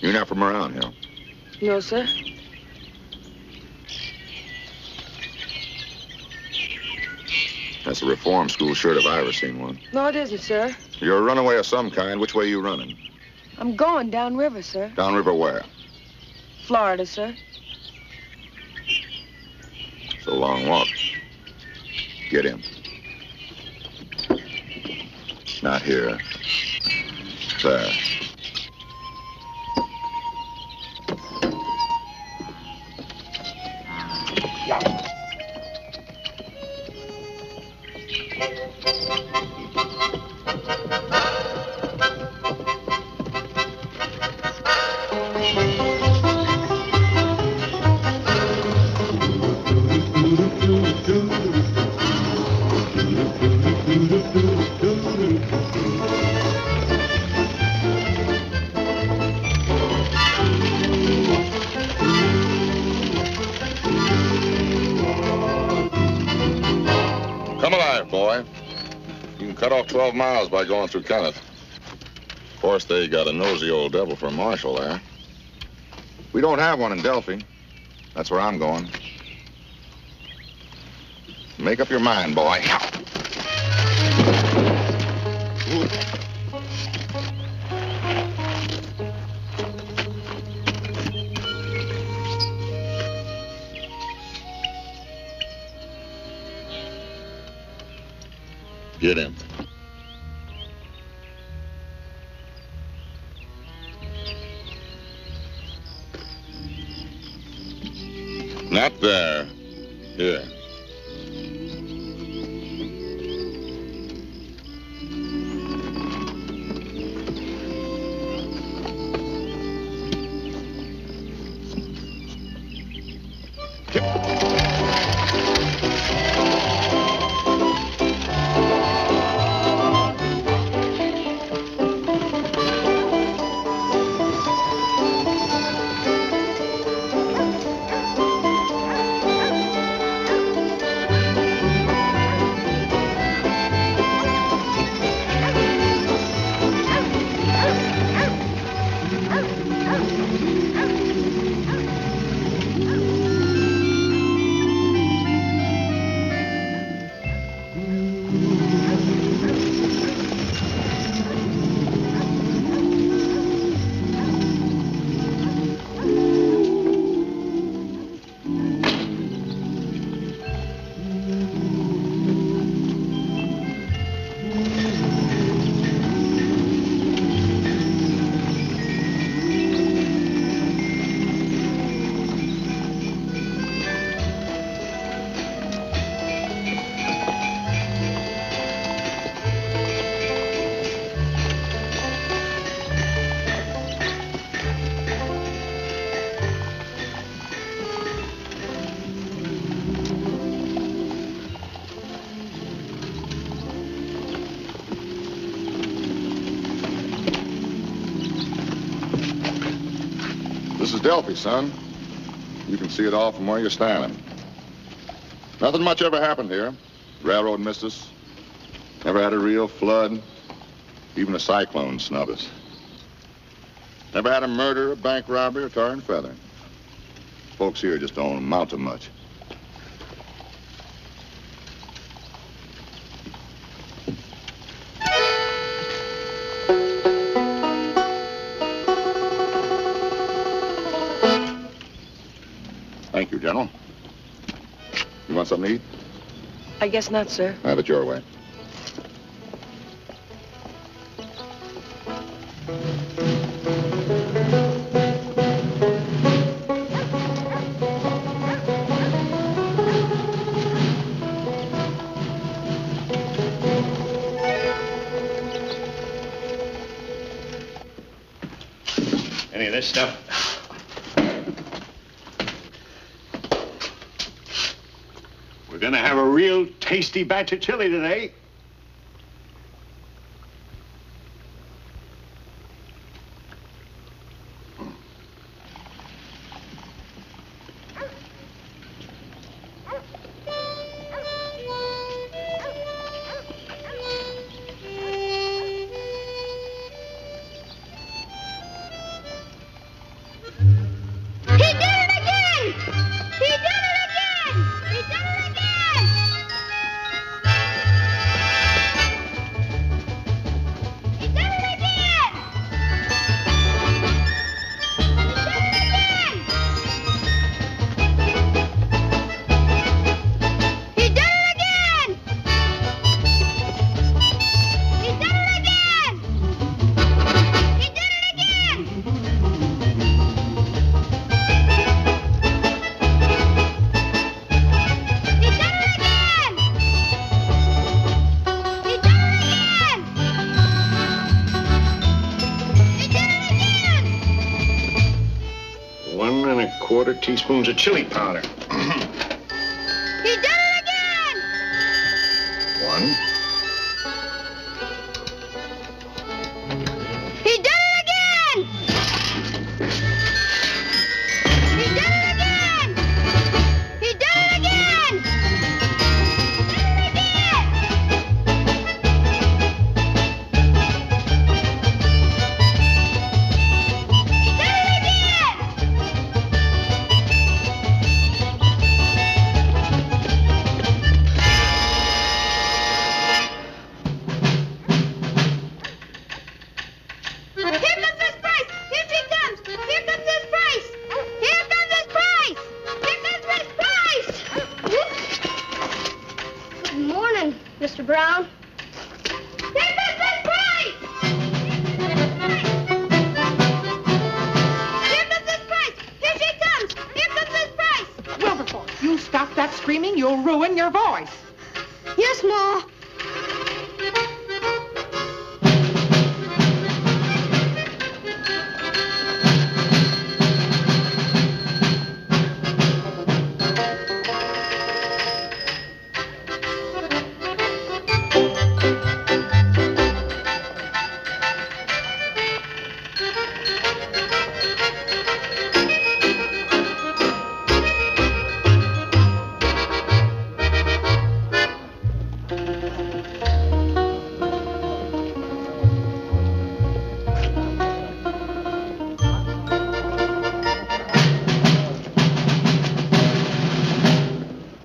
You're not from around here? No, sir. That's a reform school shirt if I ever seen one. No, it isn't, sir. You're a runaway of some kind. Which way are you running? I'm going downriver, sir. Downriver where? Florida, sir. It's a long walk. Get him. Not here. There. Come alive, boy. You can cut off 12 miles by going through Kenneth. Of course, they got a nosy old devil for a marshal there. We don't have one in Delphi. That's where I'm going. Make up your mind, boy. Get him. Not there. Here. This is Delphi, son. You can see it all from where you're standing. Nothing much ever happened here. Railroad missed us. Never had a real flood. Even a cyclone snubbed us. Never had a murder, a bank robbery, or tar and feather. Folks here just don't amount to much. Thank you, General. You want something to eat? I guess not, sir. Have it your way. Any of this stuff? We're gonna have a real tasty batch of chili today. 3/4 teaspoons of chili powder. He did it again! 1. He did it again! He did it again! He did it again! He did it again! Mr. Brown. Here comes Miss Price! Here comes Miss Price! Here she comes! Here comes Miss Price! Wilberforce, you stop that screaming, you'll ruin your voice. Yes, Ma.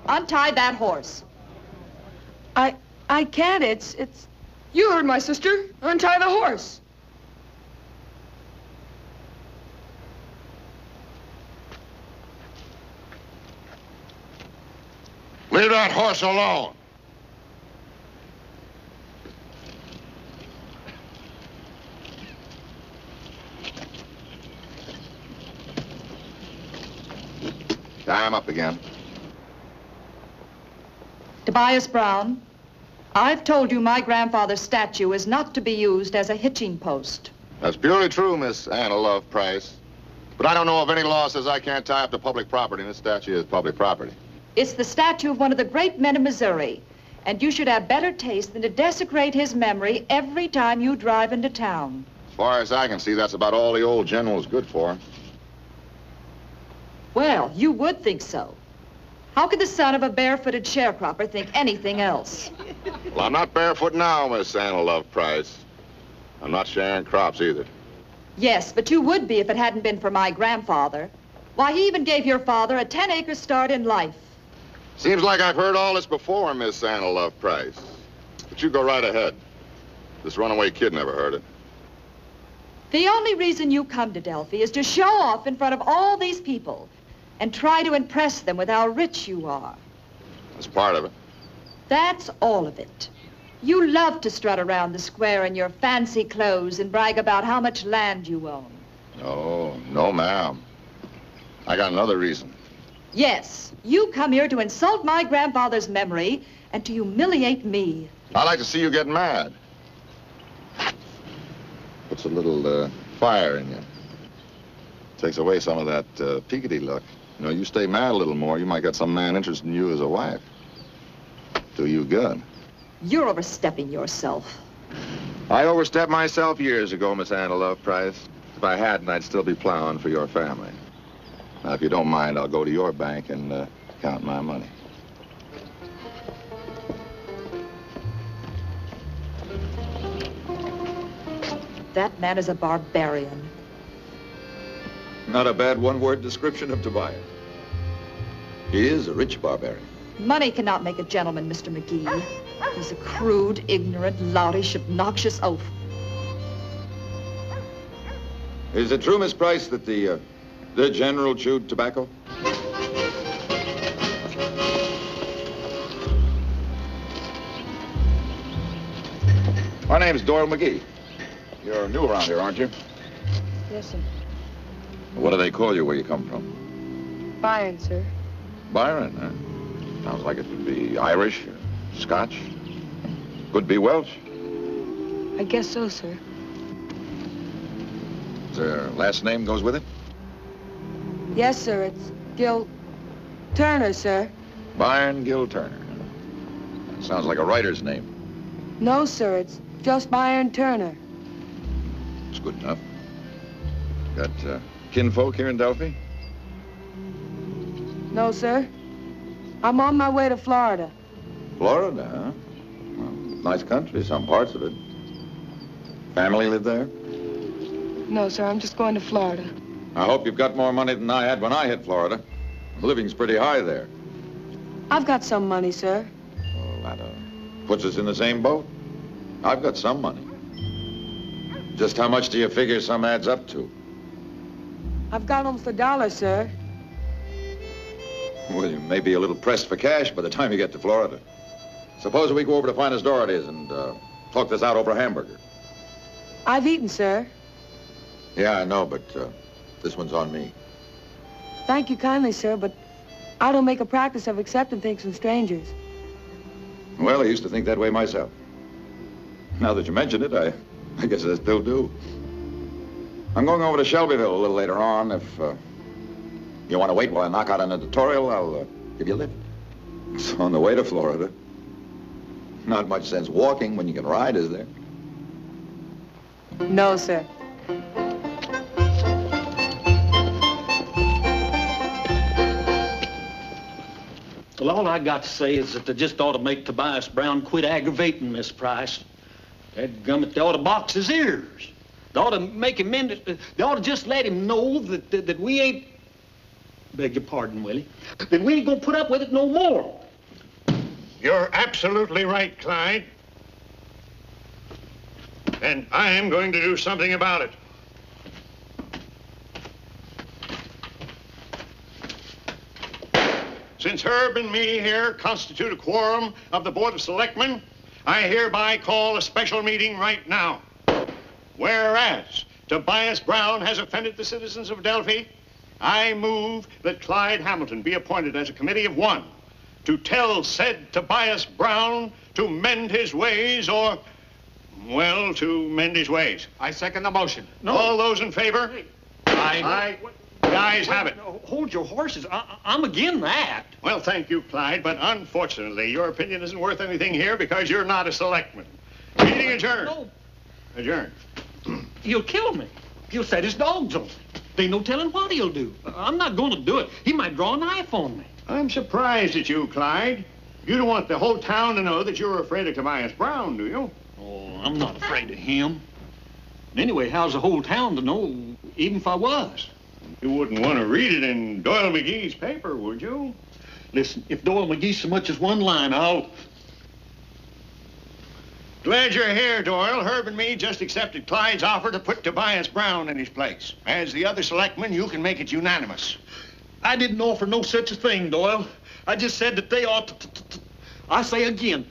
Untie that horse. I can't. It's... You heard my sister. Untie the horse. Leave that horse alone. Tie him up again. Tobias Brown, I've told you my grandfather's statue is not to be used as a hitching post. That's purely true, Miss Anna Love Price. But I don't know of any law says I can't tie up to public property, and this statue is public property. It's the statue of one of the great men of Missouri, and you should have better taste than to desecrate his memory every time you drive into town. As far as I can see, that's about all the old general's good for. Well, you would think so. How could the son of a barefooted sharecropper think anything else? Well, I'm not barefoot now, Miss Anna Love Price. I'm not sharing crops either. Yes, but you would be if it hadn't been for my grandfather. Why, he even gave your father a 10-acre start in life. Seems like I've heard all this before, Miss Anna Love Price. But you go right ahead. This runaway kid never heard it. The only reason you come to Delphi is to show off in front of all these people and try to impress them with how rich you are. That's part of it. That's all of it. You love to strut around the square in your fancy clothes and brag about how much land you own. Oh, no, ma'am. I got another reason. Yes, you come here to insult my grandfather's memory and to humiliate me. I like to see you get mad. Puts a little fire in you. Takes away some of that peakedy look. You know, you stay mad a little more, you might get some man interested in you as a wife. Do you good. You're overstepping yourself. I overstepped myself years ago, Miss Anna Love Price. If I hadn't, I'd still be plowing for your family. Now, if you don't mind, I'll go to your bank and count my money. That man is a barbarian. Not a bad one-word description of Tobias. He is a rich barbarian. Money cannot make a gentleman, Mr. Magee. He's a crude, ignorant, loutish, obnoxious oaf. Is it true, Miss Price, that the general chewed tobacco? My name's Doyle Magee. You're new around here, aren't you? Yes, sir. What do they call you where you come from? Biarn, sir. Byron, huh? Sounds like it would be Irish or Scotch. Could be Welsh. I guess so, sir. Is their last name goes with it? Yes, sir. It's Turner, sir. Biarn Turner. Sounds like a writer's name. No, sir. It's just Biarn Turner. It's good enough. Got kinfolk here in Delphi? No, sir. I'm on my way to Florida. Florida, huh? Well, nice country, some parts of it. Family live there? No, sir. I'm just going to Florida. I hope you've got more money than I had when I hit Florida. The living's pretty high there. I've got some money, sir. Well, that puts us in the same boat. I've got some money. Just how much do you figure some adds up to? I've got almost $1, sir. Well, you may be a little pressed for cash by the time you get to Florida. Suppose we go over to Finest Doherty's and talk this out over a hamburger. I've eaten, sir. Yeah, I know, but this one's on me. Thank you kindly, sir, but I don't make a practice of accepting things from strangers. Well, I used to think that way myself. Now that you mention it, I guess I still do. I'm going over to Shelbyville a little later on. If you want to wait while I knock out an editorial, I'll give you a lift. It's on the way to Florida. Not much sense walking when you can ride, is there? No, sir. Well, all I got to say is that they just ought to make Tobias Brown quit aggravating Miss Price. Dadgummit, they ought to box his ears. They ought to make him mend it. They ought to just let him know that we ain't, beg your pardon, Willie, that we ain't gonna put up with it no more. You're absolutely right, Clyde. And I am going to do something about it. Since Herb and me here constitute a quorum of the Board of Selectmen, I hereby call a special meeting right now. Whereas Tobias Brown has offended the citizens of Delphi, I move that Clyde Hamilton be appointed as a committee of one to tell said Tobias Brown to mend his ways or, well, to mend his ways. I second the motion. No. All those in favor? Aye. The ayes have it. No, hold your horses. I'm again that. Well, thank you, Clyde, but unfortunately, your opinion isn't worth anything here because you're not a selectman. Meeting adjourned. No. Adjourned. He'll kill me. He'll set his dogs on me. There ain't no telling what he'll do. I'm not going to do it. He might draw a knife on me. I'm surprised at you, Clyde. You don't want the whole town to know that you're afraid of Tobias Brown, do you? Oh, I'm not afraid of him. Anyway, how's the whole town to know, even if I was? You wouldn't want to read it in Doyle Magee's paper, would you? Listen, if Doyle Magee so much as one line, I'll... Glad you're here, Doyle. Herb and me just accepted Clyde's offer to put Tobias Brown in his place. As the other selectmen, you can make it unanimous. I didn't offer no such a thing, Doyle. I just said that they ought to... I say again,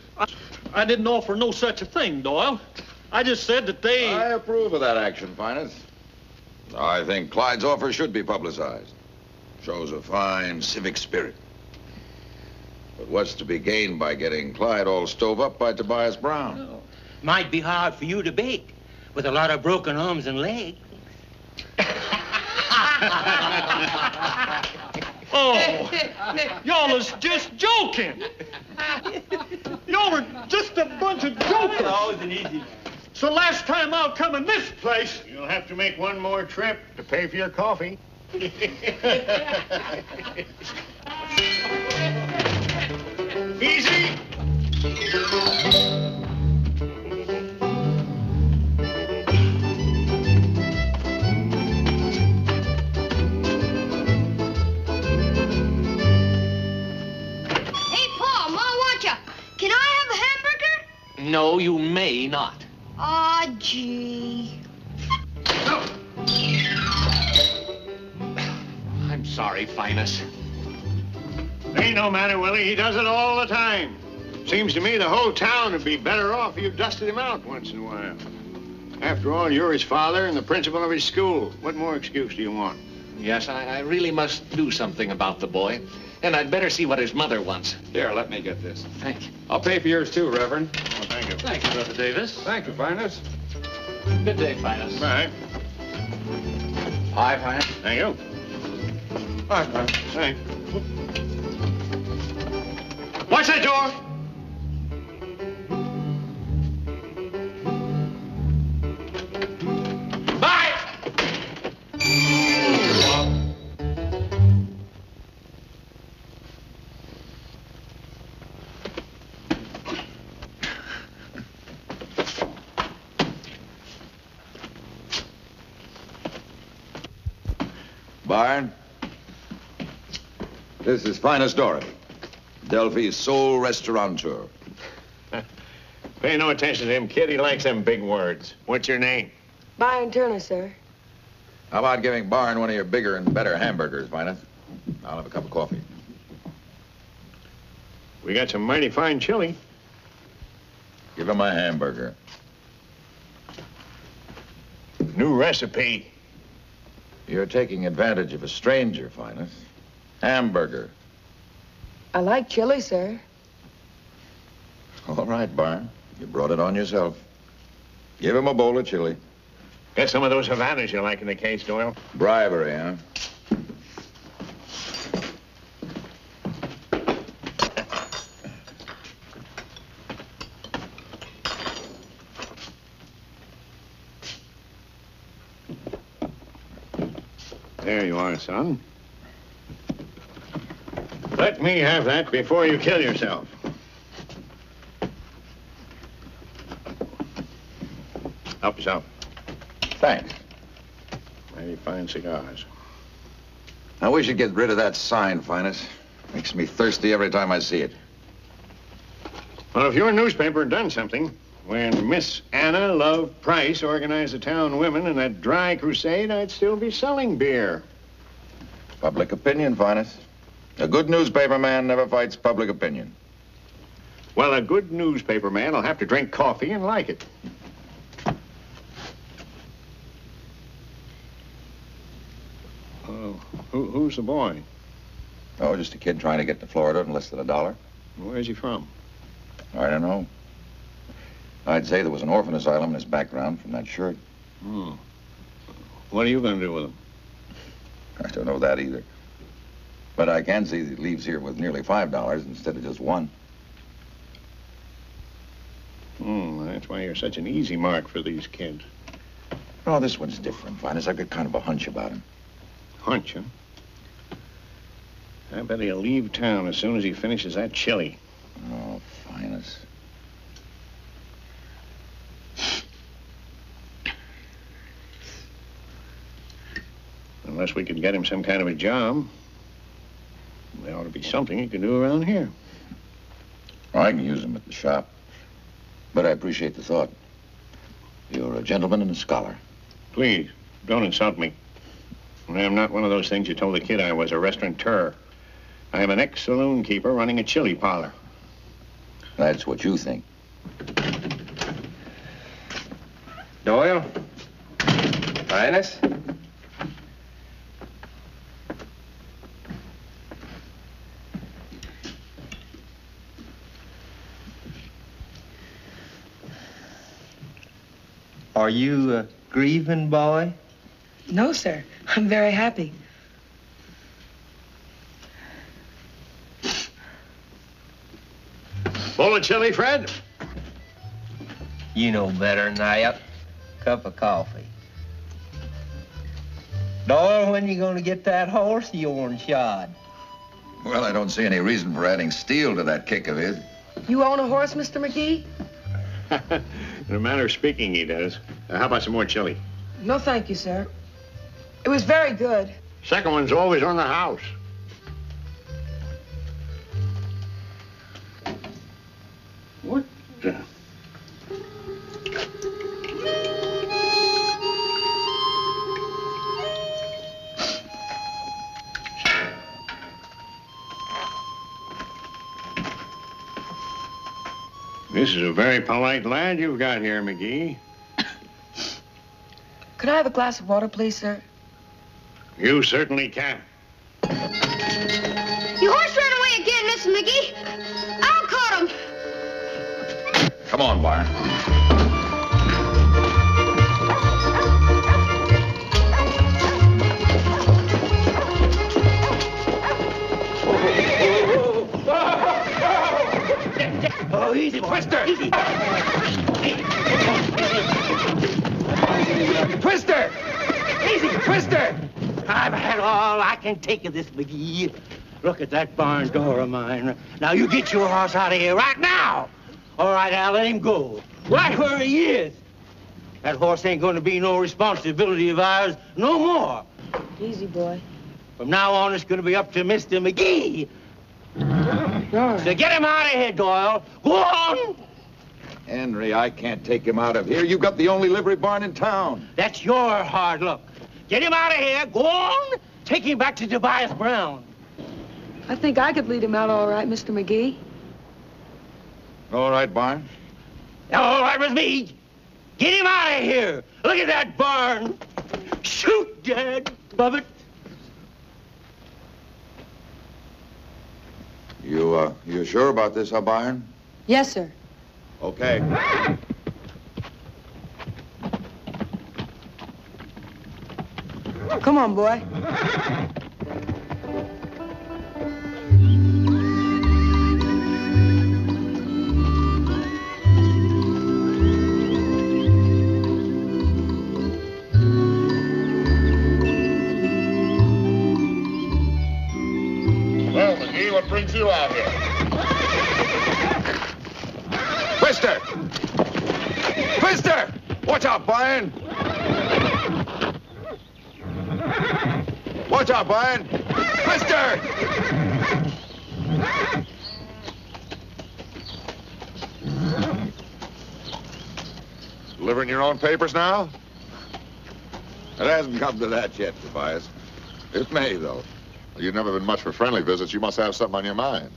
I didn't offer no such a thing, Doyle. I just said that they... I approve of that action, Finest. I think Clyde's offer should be publicized. Shows a fine civic spirit. But what's to be gained by getting Clyde all stove up by Tobias Brown? Oh, might be hard for you to bake with a lot of broken arms and legs. Oh, y'all is just joking. Y'all are just a bunch of jokers. Always an easy. So last time I'll come in this place. You'll have to make one more trip to pay for your coffee. Easy. Can I have a hamburger? No, you may not. Aw, gee. I'm sorry, Finest. Ain't no matter, Willie. He does it all the time. Seems to me the whole town would be better off if you dusted him out once in a while. After all, you're his father and the principal of his school. What more excuse do you want? Yes, I really must do something about the boy. And I'd better see what his mother wants. Here, let me get this. Thank you. I'll pay for yours too, Reverend. Oh, thank you. Thank you, Brother Davis. Thank you, Finest. Good day, Finest. Bye. Hi, Finest. Thank you. All right, thanks. Watch that door. Bye. Biarn, this is Finest Dorothy, Delphi's sole restaurateur. Pay no attention to him, kid. He likes them big words. What's your name? Biarn Turner, sir. How about giving Biarn one of your bigger and better hamburgers, Finest? I'll have a cup of coffee. We got some mighty fine chili. Give him a hamburger. New recipe. You're taking advantage of a stranger, Finest. Hamburger. I like chili, sir. All right, Biarn. You brought it on yourself. Give him a bowl of chili. Got some of those Havanas you like in the case, Doyle? Bribery, huh? There you are, son. Let me have that before you kill yourself. Help yourself. Thanks. Mighty fine cigars. Now, we should get rid of that sign, Finest. Makes me thirsty every time I see it. Well, if your newspaper had done something, when Miss Anna Love Price organized the town women in that dry crusade, I'd still be selling beer. Public opinion, Finest. A good newspaper man never fights public opinion. Well, a good newspaper man will have to drink coffee and like it. Oh, who's the boy? Oh, just a kid trying to get to Florida in less than $1. Where's he from? I don't know. I'd say there was an orphan asylum in his background from that shirt. Hmm. What are you going to do with him? I don't know that either. But I can see that he leaves here with nearly $5 instead of just $1. That's why you're such an easy mark for these kids. Oh, this one's different, Finest. I've got kind of a hunch about him. Hunch, huh? I bet he'll leave town as soon as he finishes that chili. Oh, Finest. Unless we could get him some kind of a job. There ought to be something he can do around here. Well, I can use him at the shop. But I appreciate the thought. You're a gentleman and a scholar. Please, don't insult me. I'm not one of those things you told the kid I was, a restaurateur. I'm an ex-saloon keeper running a chili parlor. That's what you think. Doyle? Finest? Are you grieving, boy? No, sir. I'm very happy. Bowl of chili, Fred? You know better than that. Cup of coffee. Doyle, when you gonna get that horse of yours shod? Well, I don't see any reason for adding steel to that kick of his. You own a horse, Mr. McGee? In a manner of speaking, he does. How about some more chili? No, thank you, sir. It was very good. Second one's always on the house. What the... This is a very polite lad you've got here, McGee. Could I have a glass of water, please, sir? You certainly can. Your horse ran away again, Mrs. McGee. I'll caught him. Come on, Biarn. I've had all I can take of this, McGee. Look at that barn door of mine. Now, you get your horse out of here right now. All right, Al, let him go. Right where he is. That horse ain't going to be no responsibility of ours no more. Easy, boy. From now on, it's going to be up to Mr. McGee. So get him out of here, Doyle. Go on. Henry, I can't take him out of here. You've got the only livery barn in town. That's your hard luck. Get him out of here. Go on. Take him back to Tobias Brown. I think I could lead him out all right, Mr. McGee. All right, Barn. All right with me. Get him out of here. Look at that barn. Shoot, Dad. Bubbit. You sure about this, huh, Biarn? Yes, sir. Okay. Come on, boy. Well, McGee, what brings you out here? Twister! Twister! Watch out, Biarn! Watch out, Biarn! Twister! Delivering your own papers now? It hasn't come to that yet, Tobias. It may, though. Well, you've never been much for friendly visits. You must have something on your mind.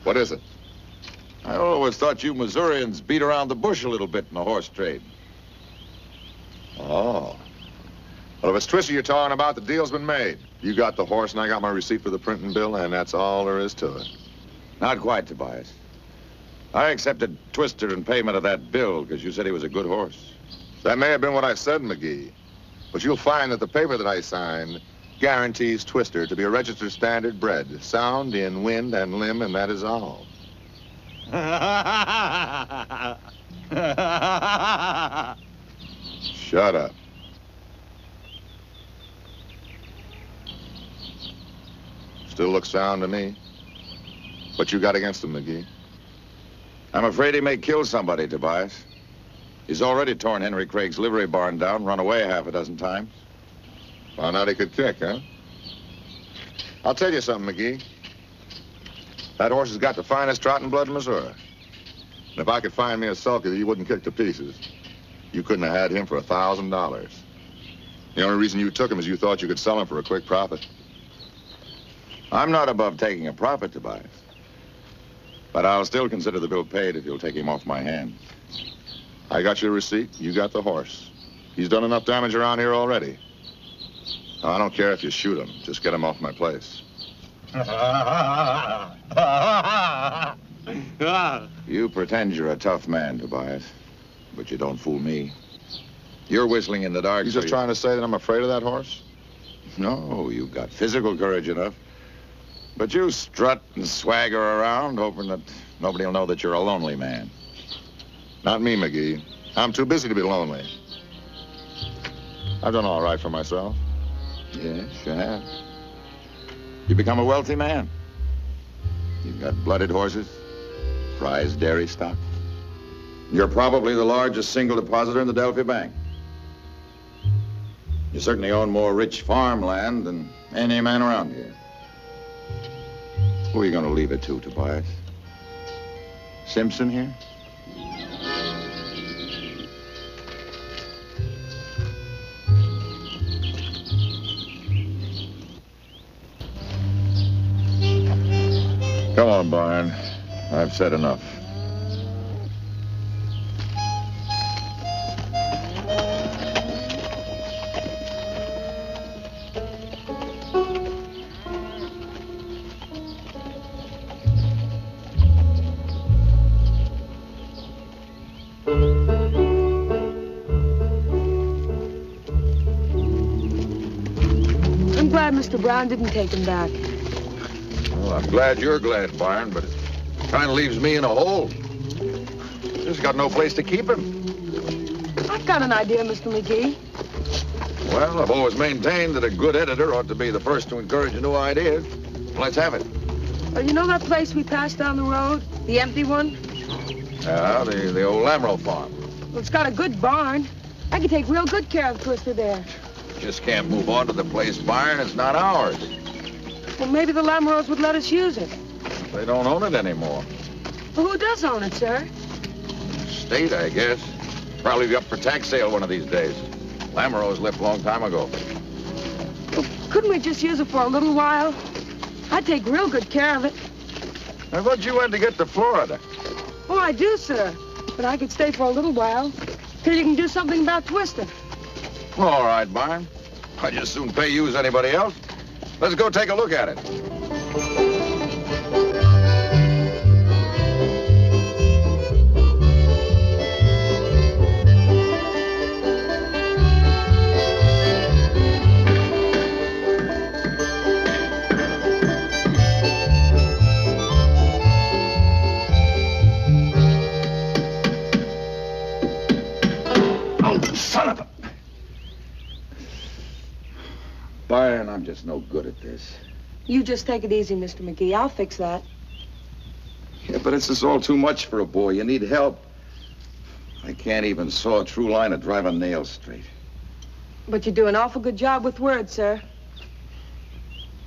What is it? I always thought you Missourians beat around the bush a little bit in the horse trade. Oh. Well, if it's Twister you're talking about, the deal's been made. You got the horse, and I got my receipt for the printing bill, and that's all there is to it. Not quite, Tobias. I accepted Twister in payment of that bill because you said he was a good horse. That may have been what I said, McGee. But you'll find that the paper that I signed guarantees Twister to be a registered standard bred, sound in wind and limb, and that is all. Shut up. Still looks sound to me. What you got against him, McGee? I'm afraid he may kill somebody, Tobias. He's already torn Henry Craig's livery barn down, run away half a dozen times. Found out he could kick, huh? I'll tell you something, McGee. That horse has got the finest trotting blood in Missouri. And if I could find me a sulky that you wouldn't kick to pieces, you couldn't have had him for $1,000. The only reason you took him is you thought you could sell him for a quick profit. I'm not above taking a profit, Tobias. But I'll still consider the bill paid if you'll take him off my hands. I got your receipt. You got the horse. He's done enough damage around here already. Now, I don't care if you shoot him. Just get him off my place. You pretend you're a tough man, Tobias. But you don't fool me. You're whistling in the dark. You just trying to say that I'm afraid of that horse? No, you've got physical courage enough. But you strut and swagger around, hoping that nobody will know that you're a lonely man. Not me, McGee. I'm too busy to be lonely. I've done all right for myself. Yes, you have. You become a wealthy man. You've got blooded horses, prize dairy stock. You're probably the largest single depositor in the Delphi Bank. You certainly own more rich farmland than any man around here. Who are you going to leave it to, Tobias? Simpson here? Come on, Biarn. I've said enough. I'm glad Mr. Brown didn't take him back. Well, I'm glad you're glad, Biarn, but it kind of leaves me in a hole. Just got no place to keep him. I've got an idea, Mr. McGee. Well, I've always maintained that a good editor ought to be the first to encourage a new idea. Let's have it. You know that place we passed down the road? The empty one? Yeah, the old Lamoureux farm. Well, it's got a good barn. I can take real good care of Twister there. Just can't move on to the place, Biarn. It's not ours. Well, maybe the Lamoureux would let us use it. They don't own it anymore. Well, who does own it, sir? State, I guess. Probably be up for tax sale one of these days. Lamoureux left a long time ago. Well, couldn't we just use it for a little while? I'd take real good care of it. I thought you had to get to Florida. Oh, I do, sir. But I could stay for a little while. Till you can do something about Twister. All right, Biarn. I'd just soon pay you as anybody else. Let's go take a look at it. Son of a... Biarn, I'm just no good at this. You just take it easy, Mr. McGee. I'll fix that. Yeah, but it's just all too much for a boy. You need help. I can't even saw a true line or drive a nail straight. But you do an awful good job with words, sir.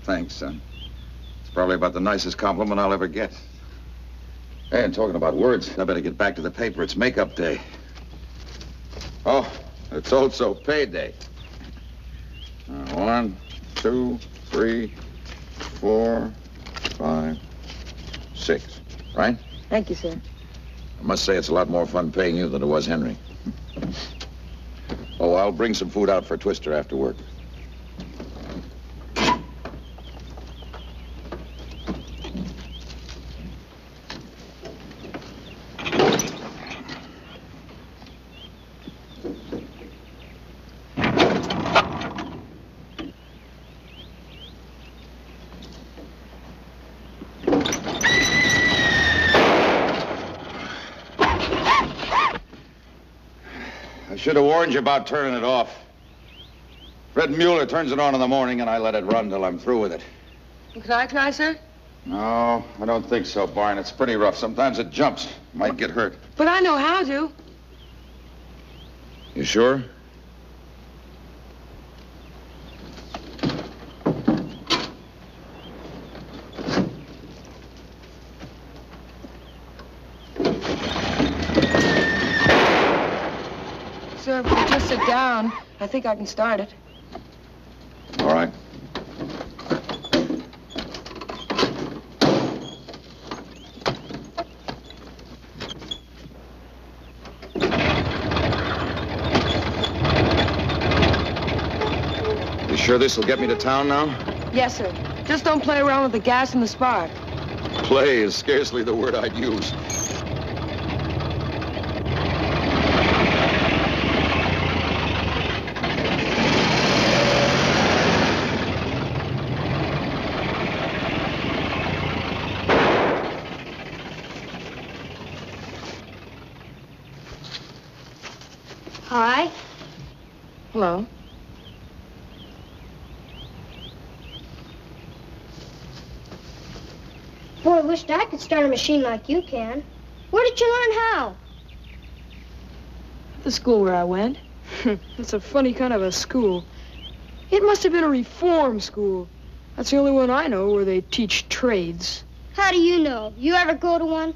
Thanks, son. It's probably about the nicest compliment I'll ever get. Hey, and talking about words, I better get back to the paper. It's makeup day. Oh, it's also payday. 1, 2, 3, 4, 5, 6. Right? Thank you, sir. I must say it's a lot more fun paying you than it was Henry. Oh, I'll bring some food out for Twister after work. Should have warned you about turning it off. Fred Mueller turns it on in the morning, and I let it run till I'm through with it. Can I try, sir? No, I don't think so, Biarn. It's pretty rough. Sometimes it jumps. Might get hurt. But I know how to. You sure? Sir, if you just sit down, I think I can start it. All right. You sure this will get me to town now? Yes, sir. Just don't play around with the gas and the spark. Play is scarcely the word I'd use. Hi. Hello. Boy, I wished I could start a machine like you can. Where did you learn how? The school where I went. It's a funny kind of a school. It must have been a reform school. That's the only one I know where they teach trades. How do you know? You ever go to one?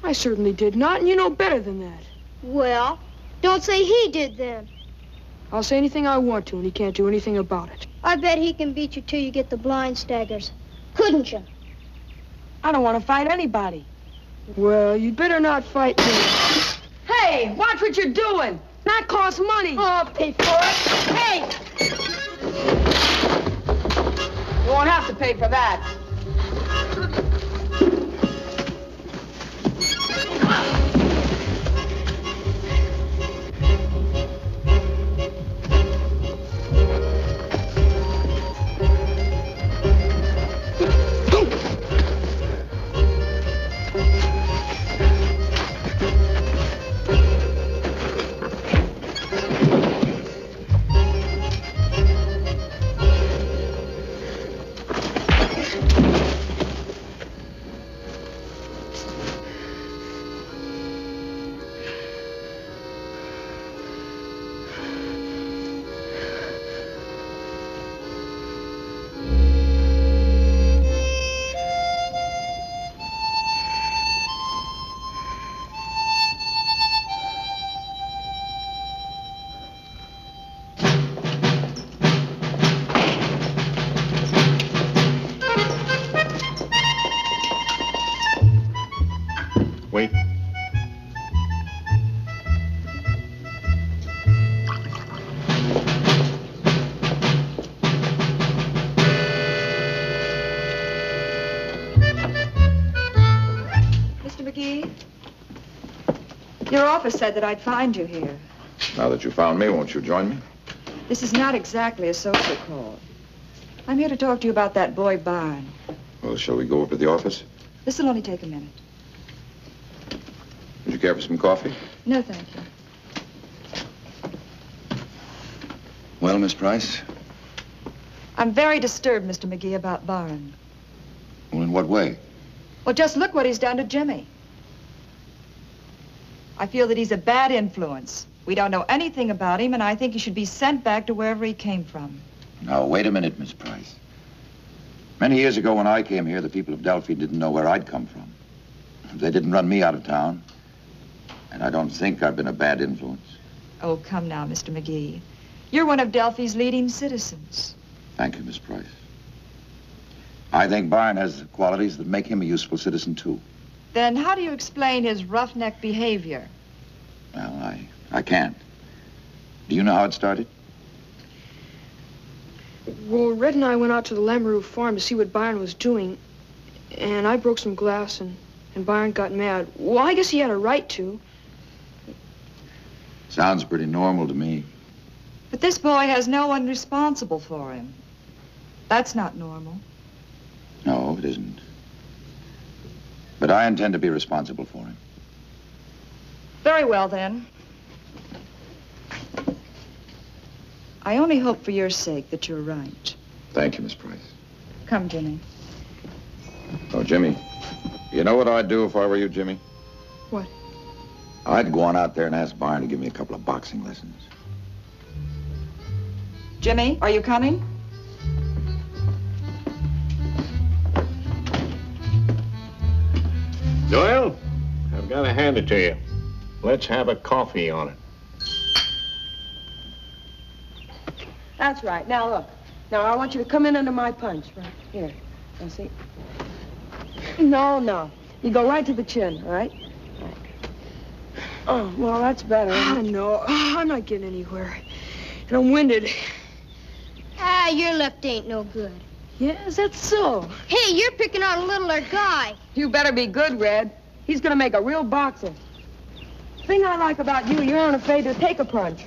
I certainly did not, and you know better than that. Well, don't say he did then. I'll say anything I want to, and he can't do anything about it. I bet he can beat you till you get the blind staggers. Couldn't you? I don't want to fight anybody. Well, you'd better not fight me. Hey, watch what you're doing. That costs money. Oh, I'll pay for it. Hey! You won't have to pay for that. Your office said that I'd find you here. Now that you found me, won't you join me? This is not exactly a social call. I'm here to talk to you about that boy Biarn. Well, shall we go over to the office? This'll only take a minute. Would you care for some coffee? No, thank you. Well, Miss Price? I'm very disturbed, Mr. Magee, about Biarn. Well, in what way? Well, just look what he's done to Jimmy. I feel that he's a bad influence. We don't know anything about him, and I think he should be sent back to wherever he came from. Now, wait a minute, Miss Price. Many years ago when I came here, the people of Delphi didn't know where I'd come from. They didn't run me out of town. And I don't think I've been a bad influence. Oh, come now, Mr. Magee. You're one of Delphi's leading citizens. Thank you, Miss Price. I think Biarn has qualities that make him a useful citizen, too. Then how do you explain his roughneck behavior? Well, I can't. Do you know how it started? Well, Red and I went out to the Lamoureux farm to see what Biarn was doing. And I broke some glass, and Biarn got mad. Well, I guess he had a right to. Sounds pretty normal to me. But this boy has no one responsible for him. That's not normal. No, it isn't. But I intend to be responsible for him. Very well, then. I only hope for your sake that you're right. Thank you, Miss Price. Come, Jimmy. Oh, Jimmy, you know what I'd do if I were you, Jimmy? What? I'd go on out there and ask Biarn to give me a couple of boxing lessons. Jimmy, are you coming? Doyle, I've got to hand it to you. Let's have a coffee on it. That's right. Now, look. Now, I want you to come in under my punch. Right here. Now, see? No. You go right to the chin, all right? Oh, well, that's better. No, I'm not getting anywhere. And I'm winded. Ah, your left ain't no good. Yeah, is that so? Hey, you're picking out a littler guy. You better be good, Red. He's gonna make a real boxer. Thing I like about you, you aren't afraid to take a punch.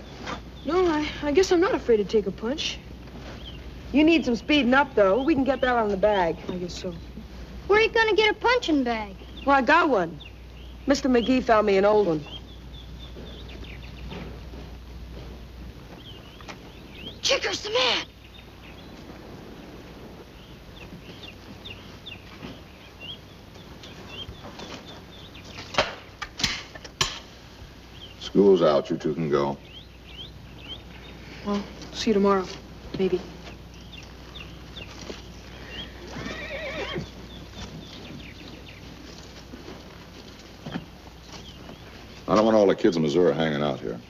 No, I guess I'm not afraid to take a punch. You need some speeding up, though. We can get that on the bag. I guess so. Where are you gonna get a punching bag? Well, I got one. Mr. Magee found me an old one. Chicker's the man. School's out. You two can go. Well, see you tomorrow. Maybe. I don't want all the kids in Missouri hanging out here.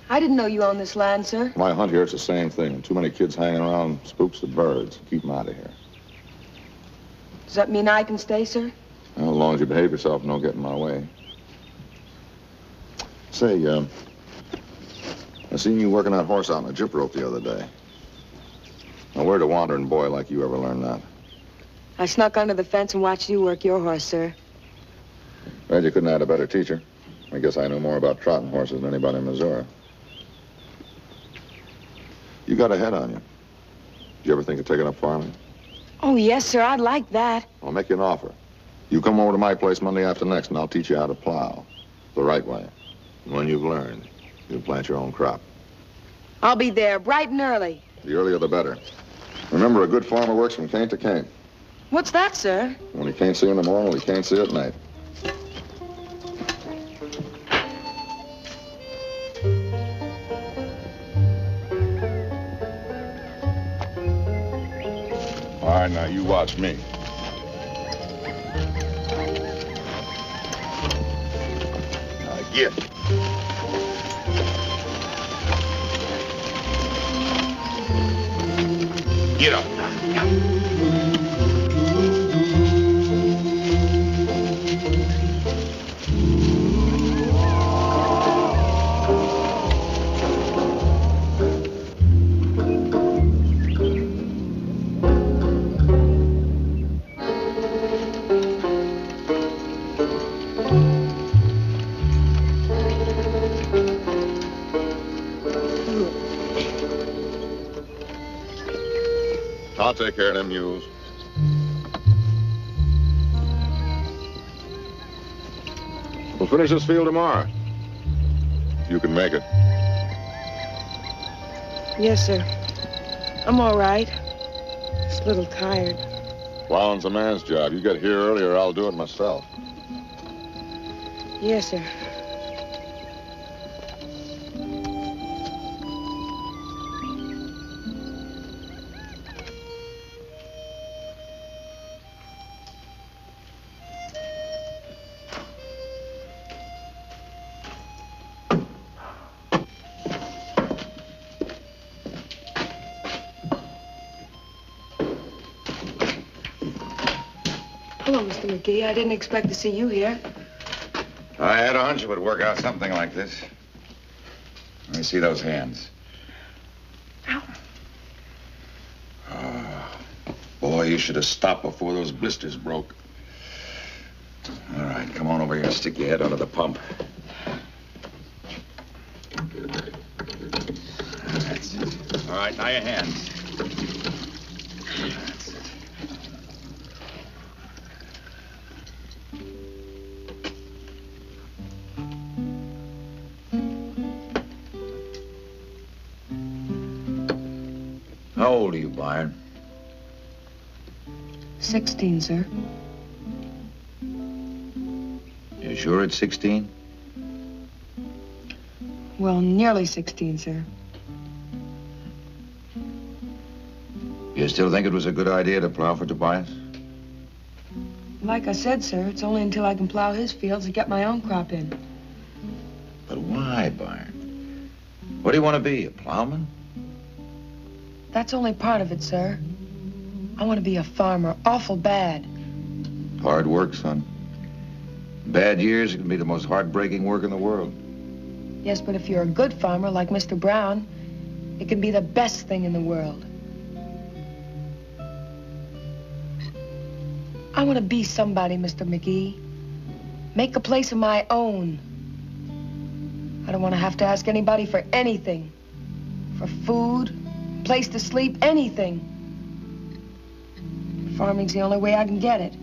I didn't know you owned this land, sir. When I hunt here, it's the same thing. Too many kids hanging around spooks the birds. Keep them out of here. Does that mean I can stay, sir? Well, as long as you behave yourself and don't get in my way. Say, I seen you working that horse out in a jip rope the other day. Now, where'd a wandering boy like you ever learn that? I snuck under the fence and watched you work your horse, sir. Well, you couldn't have had a better teacher. I guess I know more about trotting horses than anybody in Missouri. You got a head on you. Did you ever think of taking up farming? Oh, yes, sir. I'd like that. I'll make you an offer. You come over to my place Monday after next, and I'll teach you how to plow the right way. And when you've learned, you'll plant your own crop. I'll be there bright and early. The earlier, the better. Remember, a good farmer works from cane to cane. What's that, sir? When he can't see in the morning, he can't see at night. All right, now, you watch me. Now, get. Get up. I'll take care of them mules. We'll finish this field tomorrow. If you can make it. Yes, sir. I'm all right. Just a little tired. Plowing's a man's job. You get here early or I'll do it myself. Yes, sir. Hello, Mr. McGee. I didn't expect to see you here. I had a hunch it would work out something like this. Let me see those hands. Ow. Oh, boy, you should have stopped before those blisters broke. All right, come on over here and stick your head under the pump. That's it. All right, now your hands. That's it. How old are you, Biarn? 16, sir. You sure it's 16? Well, nearly 16, sir. You still think it was a good idea to plow for Tobias? Like I said, sir, it's only until I can plow his fields and get my own crop in. But why, Biarn? What do you want to be, a plowman? That's only part of it, sir. I want to be a farmer, awful bad. Hard work, son. Bad years, it can be the most heartbreaking work in the world. Yes, but if you're a good farmer like Mr. Brown, it can be the best thing in the world. I want to be somebody, Mr. McGee. Make a place of my own. I don't want to have to ask anybody for anything. For food, place to sleep, anything. Farming's the only way I can get it.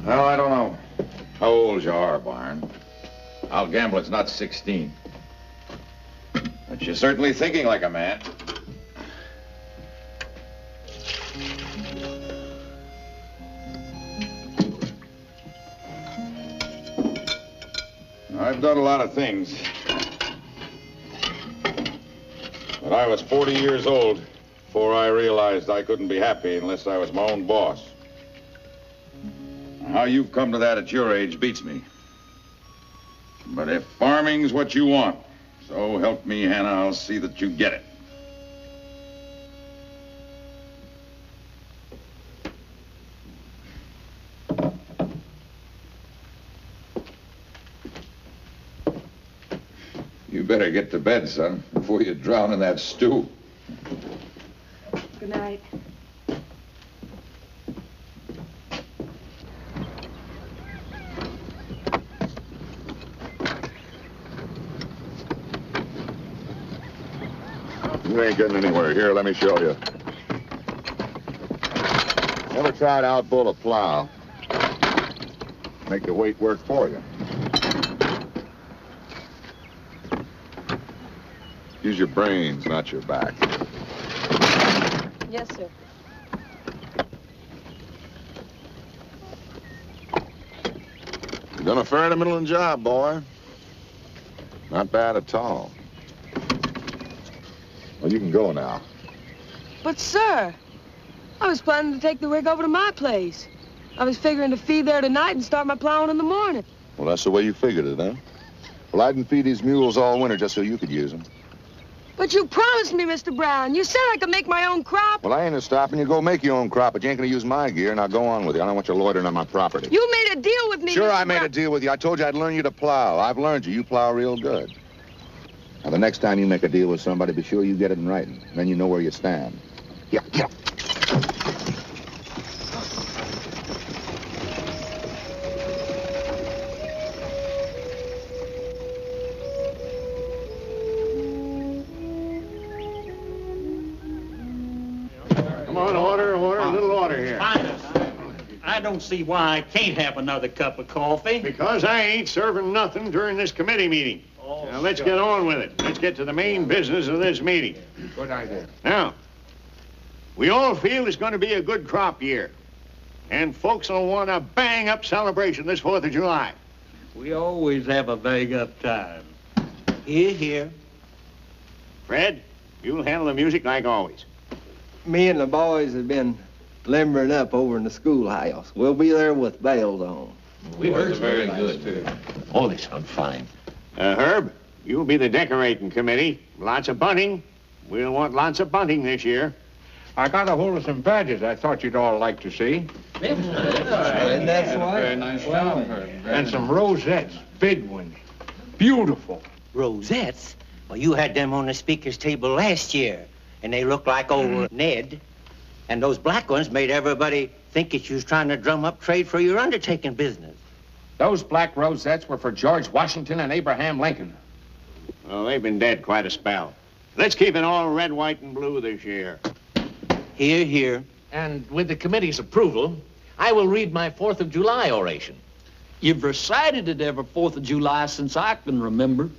Well, I don't know how old you are, Biarn. I'll gamble it's not 16. But you're certainly thinking like a man. I've done a lot of things. But I was 40 years old before I realized I couldn't be happy unless I was my own boss. How you've come to that at your age beats me. But if farming's what you want, so help me, Hannah, I'll see that you get it. You better get to bed, son, before you drown in that stew. Good night. You ain't getting anywhere. Here, let me show you. Never tried to outbull a plow. Make the weight work for you. Use your brains, not your back. Yes, sir. You've done a fair to middling job, boy. Not bad at all. Well, you can go now. But, sir, I was planning to take the rig over to my place. I was figuring to feed there tonight and start my plowing in the morning. Well, that's the way you figured it, huh? Well, I didn't feed these mules all winter just so you could use them. But you promised me, Mr. Brown. You said I could make my own crop. Well, I ain't stopping you. Go make your own crop, but you ain't gonna use my gear. Now go on with you. I don't want you loitering on my property. You made a deal with me, Sure, Mr. I made Brown. a deal with you. I told you I'd learn you to plow. I've learned you. You plow real good. Now, the next time you make a deal with somebody, be sure you get it in writing. Then you know where you stand. Yeah, get up. I don't see why I can't have another cup of coffee. Because I ain't serving nothing during this committee meeting. Oh, now, let's get on with it. Let's get to the main business of this meeting. Good idea. Now, we all feel it's going to be a good crop year. And folks will want a bang-up celebration this 4th of July. We always have a bang-up time. Here, here. Fred, you'll handle the music like always. Me and the boys have been limbering up over in the schoolhouse. We'll be there with bells on. We heard very good, too. Oh, they sound fine. Herb, you'll be the decorating committee. Lots of bunting. We'll want lots of bunting this year. I got a hold of some badges I thought you'd all like to see. And that's why. Very nice job, Herb. And some rosettes, big ones. Beautiful. Rosettes? Well, you had them on the speaker's table last year, and they looked like old Ned. And those black ones made everybody think that you was trying to drum up trade for your undertaking business. Those black rosettes were for George Washington and Abraham Lincoln. Well, they've been dead quite a spell. Let's keep it all red, white, and blue this year. Here, here. And with the committee's approval, I will read my 4th of July oration. You've recited it every 4th of July since I can remember.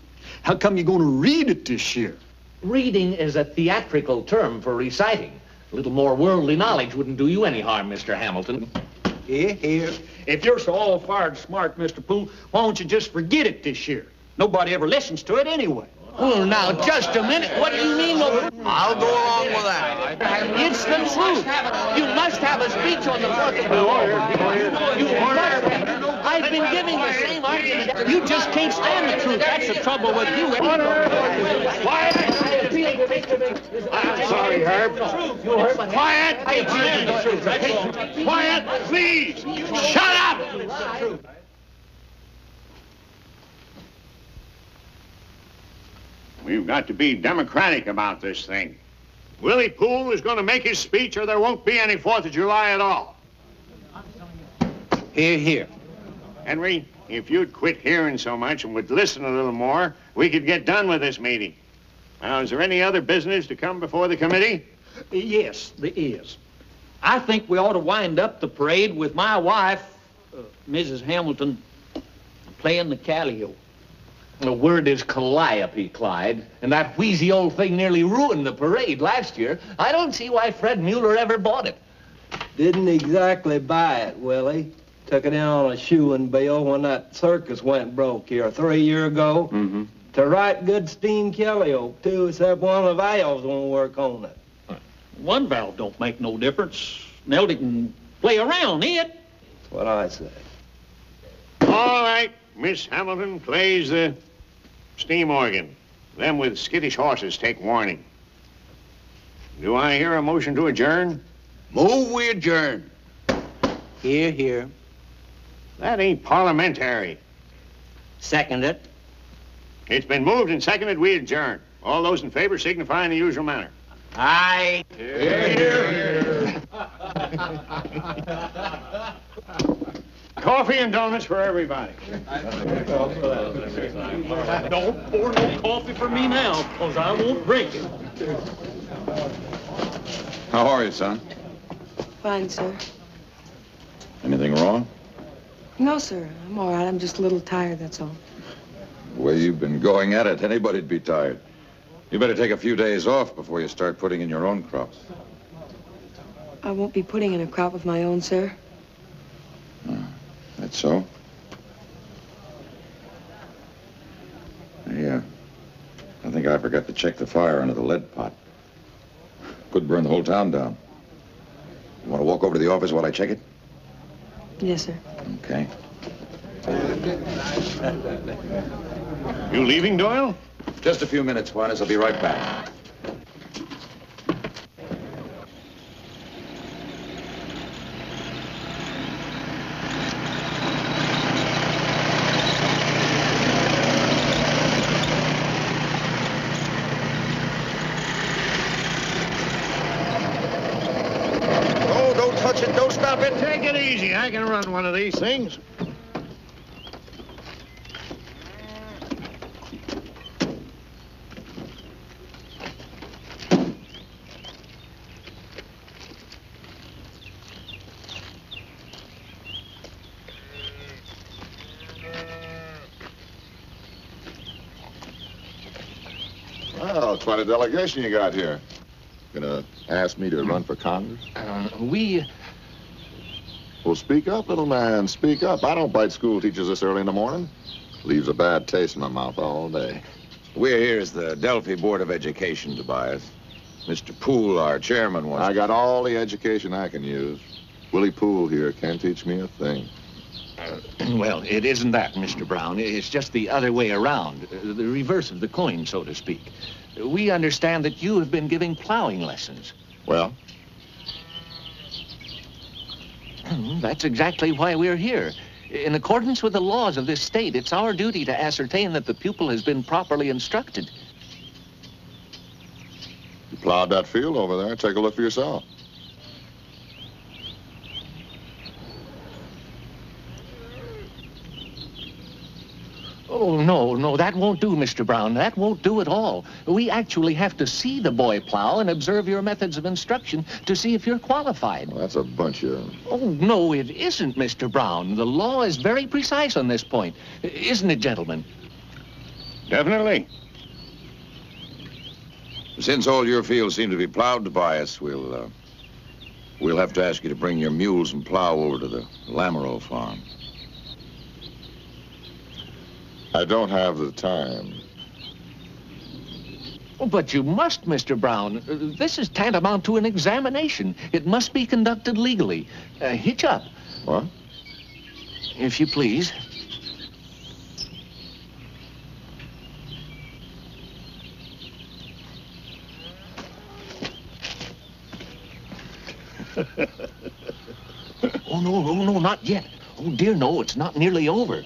How come you're going to read it this year? Reading is a theatrical term for reciting. A little more worldly knowledge wouldn't do you any harm, Mr. Hamilton. Here, here. If you're so all-fired smart, Mr. Poole, why don't you just forget it this year? Nobody ever listens to it anyway. Oh, now, just a minute. What do you mean, Lord? I'll go along with that. It's the truth. You must have a speech on the 4th of July. You must. I've been giving the same argument. You just can't stand the truth. That's the trouble with you. Quiet! I'm sorry, Herb. Quiet! Quiet, please! Shut up! We've got to be democratic about this thing. Willie Poole is going to make his speech or there won't be any 4th of July at all. Here, here. Henry, if you'd quit hearing so much and would listen a little more, we could get done with this meeting. Now, is there any other business to come before the committee? Yes, there is. I think we ought to wind up the parade with my wife, Mrs. Hamilton, playing the calliope. The word is calliope, Clyde, and that wheezy old thing nearly ruined the parade last year. I don't see why Fred Mueller ever bought it. Didn't exactly buy it, Willie. Took it in on a shoeing bill when that circus went broke here 3 years ago. Mm-hmm. To right good steam calliope, too, except one of the valves won't work on it. One valve don't make no difference. Neldy can play around it. That's what I say. All right, Miss Hamilton plays the steam organ. Them with skittish horses take warning. Do I hear a motion to adjourn? Move, we adjourn. Here, here. That ain't parliamentary. Second it. It's been moved and seconded, we adjourn. All those in favor signify in the usual manner. Aye. Here. Coffee and donuts for everybody. Don't pour no coffee for me now, because I won't drink it. How are you, son? Fine, sir. Anything wrong? No, sir. I'm all right. I'm just a little tired, that's all. The way you've been going at it, anybody'd be tired. You better take a few days off before you start putting in your own crops. I won't be putting in a crop of my own, sir. That's so? Yeah. I think I forgot to check the fire under the lead pot. Could burn the whole town down. You want to walk over to the office while I check it? Yes, sir. Okay. You leaving, Doyle? Just a few minutes, Juanes. I'll be right back. Oh, don't touch it. Don't stop it. Take it easy. I can run one of these things. Well, quite a delegation you got here. Gonna ask me to run for Congress? Well, speak up, little man. Speak up. I don't bite school teachers this early in the morning. Leaves a bad taste in my mouth all day. We're here as the Delphi Board of Education, Tobias. Mr. Poole, our chairman, wants... I got all the education I can use. Willie Poole here can't teach me a thing. Well, it isn't that, Mr. Brown. It's just the other way around. The reverse of the coin, so to speak. We understand that you have been giving plowing lessons. Well? That's exactly why we're here. In accordance with the laws of this state, it's our duty to ascertain that the pupil has been properly instructed. You plowed that field over there. Take a look for yourself. Oh, no, that won't do, Mr. Brown. That won't do at all. We actually have to see the boy plow and observe your methods of instruction to see if you're qualified. Well, that's a bunch of... Oh, no, it isn't, Mr. Brown. The law is very precise on this point. Isn't it, gentlemen? Definitely. Since all your fields seem to be plowed, Tobias, we'll have to ask you to bring your mules and plow over to the Lamoureux farm. I don't have the time. Oh, but you must, Mr. Brown. This is tantamount to an examination. It must be conducted legally. Hitch up. What? If you please. Oh, no, not yet. Oh, dear, no, it's not nearly over.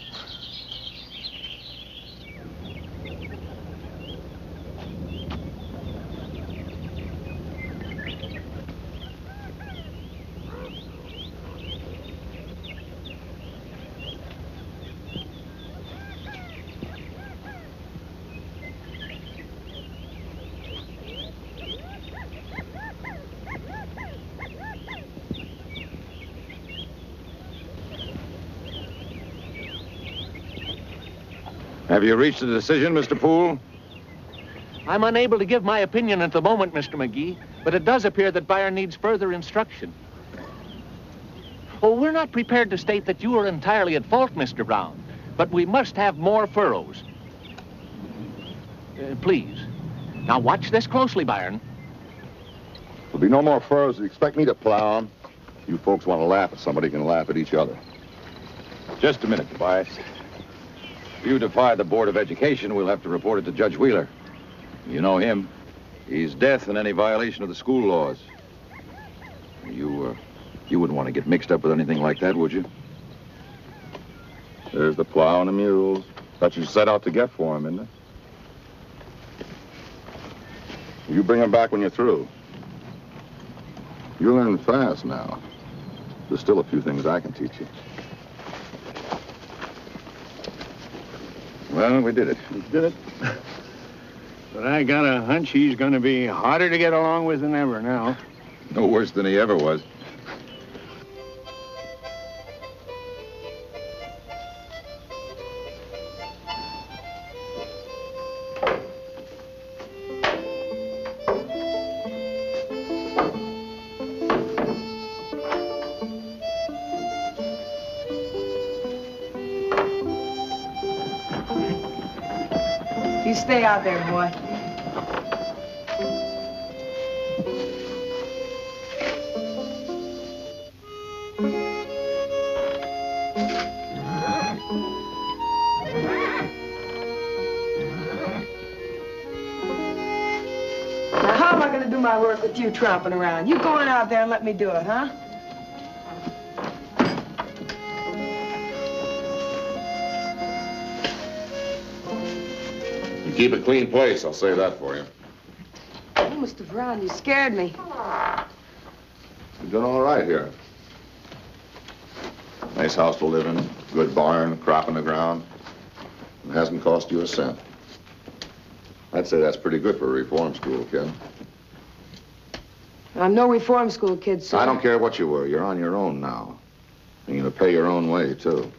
Have you reached a decision, Mr. Poole? I'm unable to give my opinion at the moment, Mr. Magee, but it does appear that Biarn needs further instruction. Oh, we're not prepared to state that you are entirely at fault, Mr. Brown, but we must have more furrows. Please. Now watch this closely, Biarn. There'll be no more furrows. You expect me to plow them? You folks want to laugh at somebody, can laugh at each other. Just a minute, Tobias. If you defy the Board of Education, we'll have to report it to Judge Wheeler. You know him. He's death in any violation of the school laws. You wouldn't want to get mixed up with anything like that, would you? There's the plow and the mules. That you set out to get for him, isn't it? You bring him back when you're through. You're learning fast now. There's still a few things I can teach you. Well, we did it. We did it. But I got a hunch he's going to be harder to get along with than ever now. No worse than he ever was. You stay out there, boy. Now, how am I going to do my work with you tromping around? You go on out there and let me do it, huh? Keep a clean place, I'll say that for you. Oh, Mr. Brown, you scared me. You're doing all right here. Nice house to live in, good barn, crop in the ground. It hasn't cost you a cent. I'd say that's pretty good for a reform school kid. I'm no reform school kid, sir. I don't care what you were. You're on your own now. And you're gonna pay your own way, too.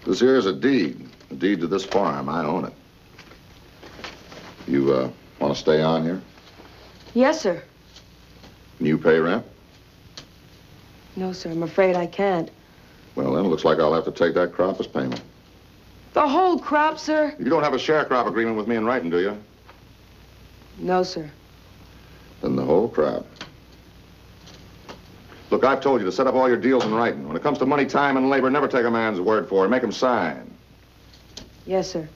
This here's a deed to this farm. I own it. You, want to stay on here? Yes, sir. Can you pay rent? No, sir, I'm afraid I can't. Well, then it looks like I'll have to take that crop as payment. The whole crop, sir? You don't have a sharecrop agreement with me in writing, do you? No, sir. Then the whole crop. Look, I've told you to set up all your deals in writing. When it comes to money, time, and labor, never take a man's word for it. Make him sign. Yes, sir.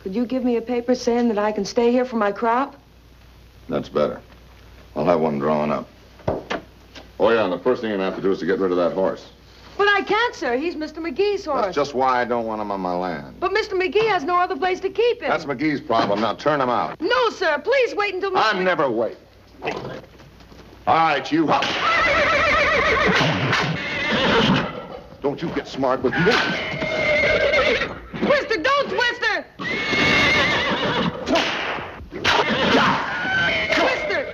Could you give me a paper saying that I can stay here for my crop? That's better. I'll have one drawn up. Oh, yeah, and the first thing you're going to have to do is to get rid of that horse. But I can't, sir. He's Mr. McGee's horse. That's just why I don't want him on my land. But Mr. McGee has no other place to keep him. That's McGee's problem. Now, turn him out. No, sir. Please wait until Mr. I'm never waiting. All right, you. Don't you get smart with me. Twister, don't Twister! Twister!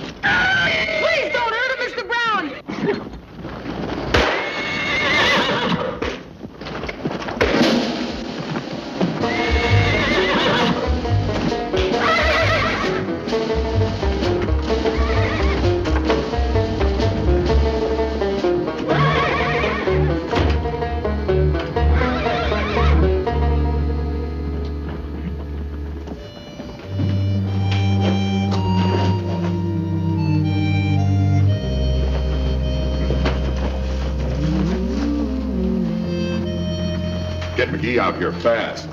Please don't hurt him, Mr. Brown! Get McGee out here fast.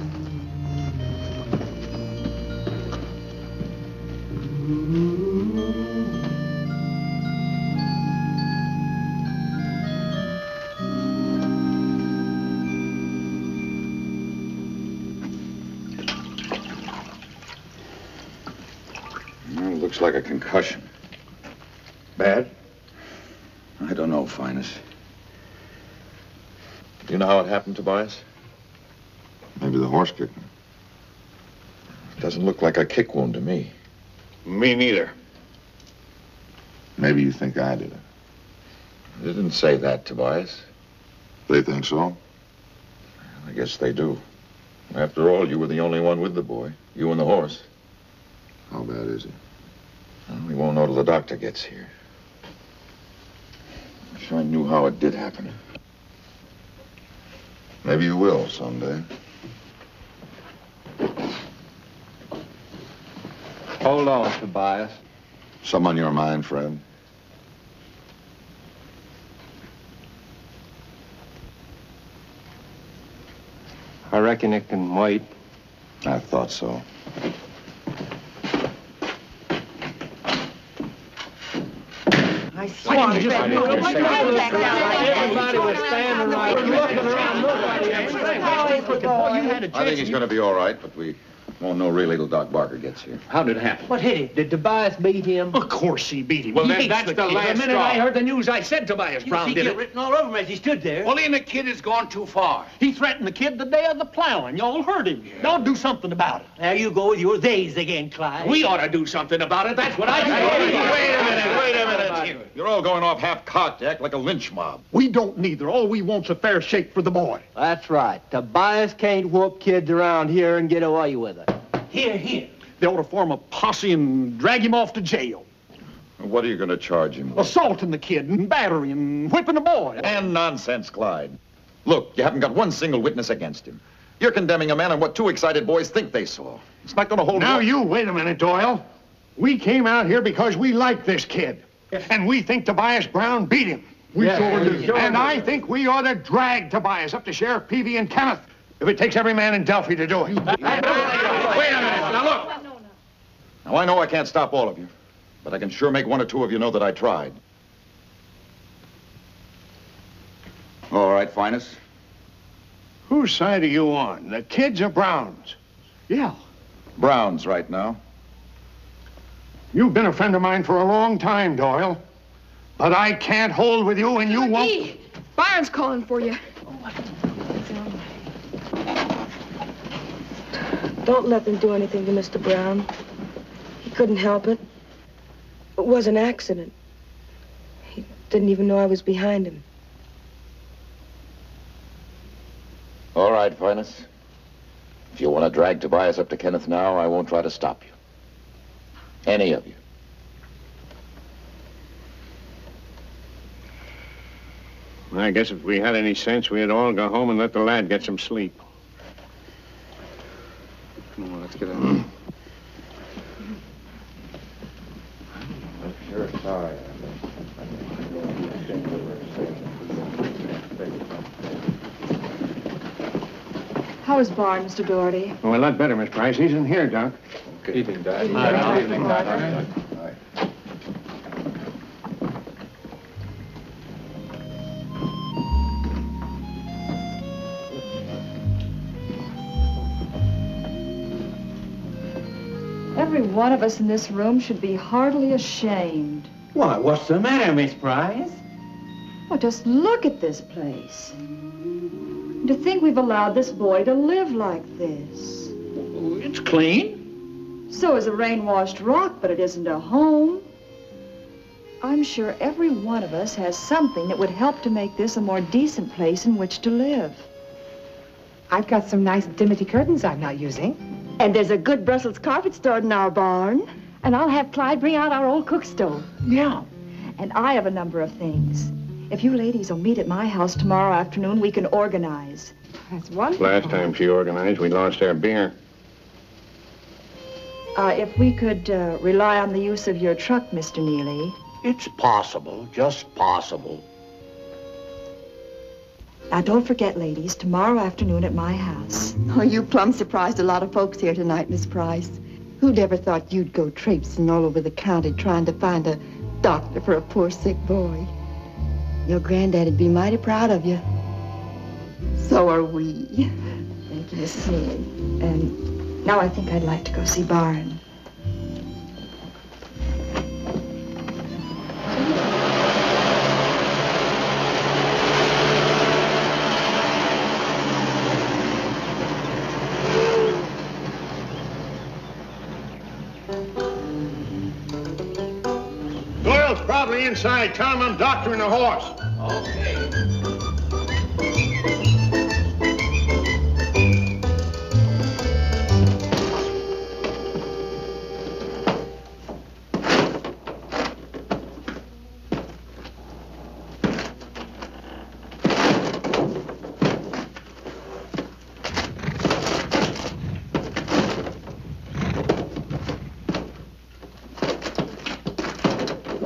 Well, looks like a concussion. Bad? I don't know, Finest. Do you know how it happened, Tobias? Maybe the horse kicked him. Doesn't look like a kick wound to me. Me neither. Maybe you think I did it. They didn't say that, Tobias. They think so? I guess they do. After all, you were the only one with the boy. You and the horse. How bad is he? Well, we won't know till the doctor gets here. I wish I knew how it did happen. Maybe you will someday. Hold on, Tobias. Something on your mind, Fred? I reckon it can wait. I thought so. I swear. Everybody was standing right looking around. I think he's going to be all right, but we won't know really till Doc Barker gets here. How did it happen? What hit him? Did Tobias beat him? Of course he beat him. Well, He then hates that's the kid. last The minute straw. I heard the news, I said Tobias Brown He did get it. written all over him as he stood there. Well, then the kid has gone too far. He threatened the kid the day of the plowing. Y'all heard him. Y'all do something about it. There you go with your days again, Clyde. We ought to do something about it. That's what I think. Wait a minute. You're all going off half-cocked to act like a lynch mob. We don't neither. All we want's a fair shake for the boy. That's right. Tobias can't whoop kids around here and get away with it. Here, here. They ought to form a posse and drag him off to jail. What are you going to charge him with? Assaulting the kid and battery and whipping the boy. And nonsense, Clyde. Look, you haven't got one single witness against him. You're condemning a man on what two excited boys think they saw. It's not going to hold Now, up. you wait a minute, Doyle. We came out here because we like this kid. And we think Tobias Brown beat him. We sure do. And I think we ought to drag Tobias up to Sheriff Peavy and Kenneth if it takes every man in Delphi to do it. Wait a minute. Now, look. Now, I know I can't stop all of you, but I can sure make one or two of you know that I tried. All right, Finest. Whose side are you on, the kids or Brown's? Yeah. Brown's right now. You've been a friend of mine for a long time, Doyle. But I can't hold with you, and you won't... McGee, Byron's calling for you. Don't let them do anything to Mr. Brown. He couldn't help it. It was an accident. Didn't even know I was behind him. All right, Finest. If you want to drag Tobias up to Kenneth now, I won't try to stop you. Any of you. I guess if we had any sense, we'd all go home and let the lad get some sleep. Come on, let's get in. Sure, sorry. How is Biarn, Mr. Doherty? Oh, a lot better, Miss Price. He's in here, Doc. Good evening, Doc. Good evening, Doc. Every one of us in this room should be heartily ashamed. Why, what's the matter, Miss Price? Well, just look at this place. And to think we've allowed this boy to live like this. It's clean. So is a rain-washed rock, but it isn't a home. I'm sure every one of us has something that would help to make this a more decent place in which to live. I've got some nice dimity curtains I'm not using. And there's a good Brussels carpet stored in our barn. And I'll have Clyde bring out our old cook stove. Yeah. And I have a number of things. If you ladies will meet at my house tomorrow afternoon, we can organize. That's wonderful. Last time she organized, we lost our beer. If we could rely on the use of your truck, Mr. Neely. It's possible, just possible. Now, don't forget, ladies, tomorrow afternoon at my house. Oh, you plumb surprised a lot of folks here tonight, Miss Price. Who'd ever thought you'd go traipsing all over the county trying to find a doctor for a poor sick boy? Your granddaddy'd be mighty proud of you. So are we. Thank you, Mrs. Neely. And now I think I'd like to go see Biarn. Doyle's probably inside. Tell him I'm doctoring the horse. Okay.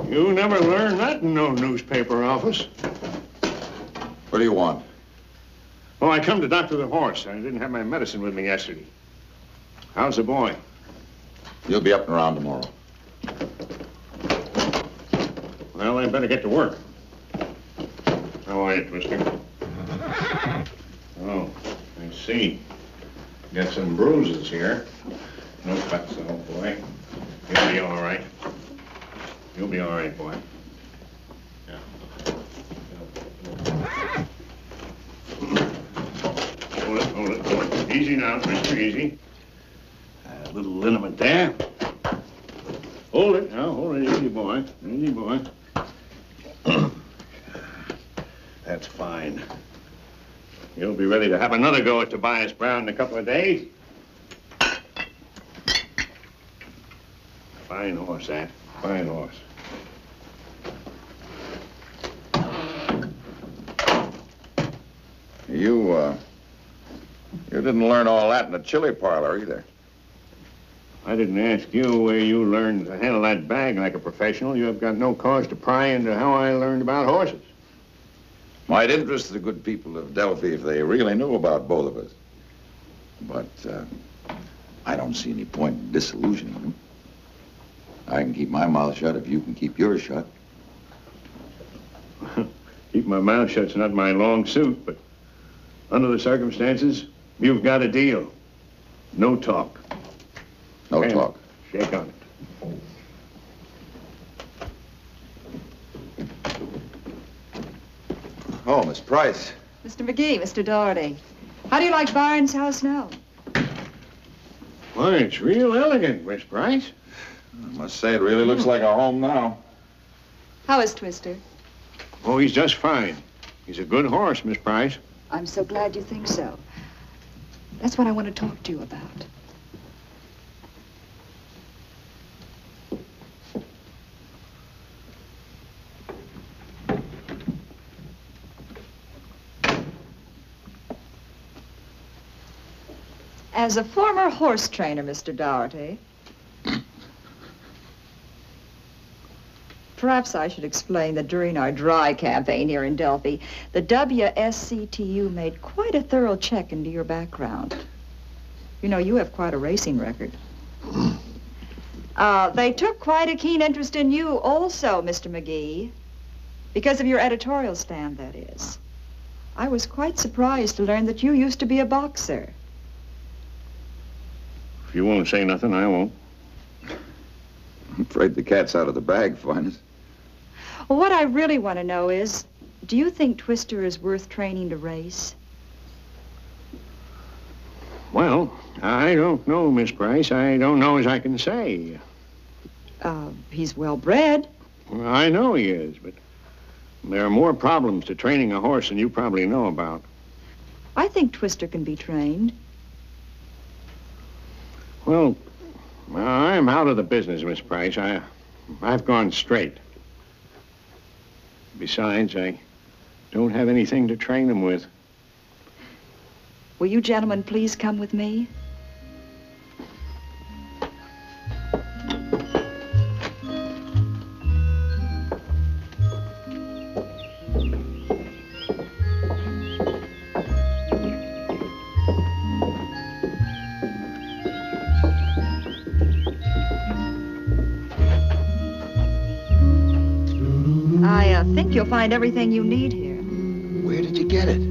You never learn that in no newspaper office. What do you want? Oh, I come to doctor the horse. I didn't have my medicine with me yesterday. How's the boy? You'll be up and around tomorrow. Well, I better get to work. How are you, Twister? Oh, I see. Got some bruises here. No cuts, though, boy. You'll be all right. You'll be all right, boy. Yeah. Hold it. Easy now, Mr. Easy. A little liniment there. Hold it now, hold it. Easy, boy. Easy, boy. That's fine. You'll be ready to have another go at Tobias Brown in a couple of days. Fine horse, that. Fine horse. You didn't learn all that in the chili parlor either. I didn't ask you where you learned to handle that bag like a professional. You have got no cause to pry into how I learned about horses. Might interest the good people of Delphi if they really knew about both of us. But I don't see any point in disillusioning them. I can keep my mouth shut if you can keep yours shut. Keep my mouth shut's not my long suit, but under the circumstances, you've got a deal. No talk. No talk. Shake on it. Oh, Miss Price. Mr. Magee, Mr. Doherty. How do you like Biarn's house now? Why, it's real elegant, Miss Price. I must say, it really looks like a home now. How is Twister? Oh, he's just fine. He's a good horse, Miss Price. I'm so glad you think so. That's what I want to talk to you about. As a former horse trainer, Mr. Dougherty, perhaps I should explain that during our dry campaign here in Delphi, the WSCTU made quite a thorough check into your background. You know, you have quite a racing record. They took quite a keen interest in you also, Mr. Magee, because of your editorial stand, that is. I was quite surprised to learn that you used to be a boxer. If you won't say nothing, I won't. I'm afraid the cat's out of the bag, Finest. Well, what I really want to know is, do you think Twister is worth training to race? Well, I don't know, Miss Price. I don't know as I can say. He's well-bred. Well, I know he is, but there are more problems to training a horse than you probably know about. I think Twister can be trained. Well, I'm out of the business, Miss Price. I've gone straight. Besides, I don't have anything to train him with. Will you gentlemen please come with me? I think you'll find everything you need here. Where did you get it?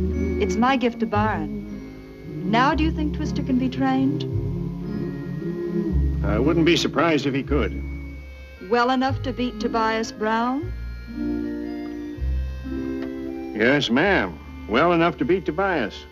It's my gift to Biarn. Now, do you think Twister can be trained? I wouldn't be surprised if he could. Well enough to beat Tobias Brown? Yes, ma'am. Well enough to beat Tobias.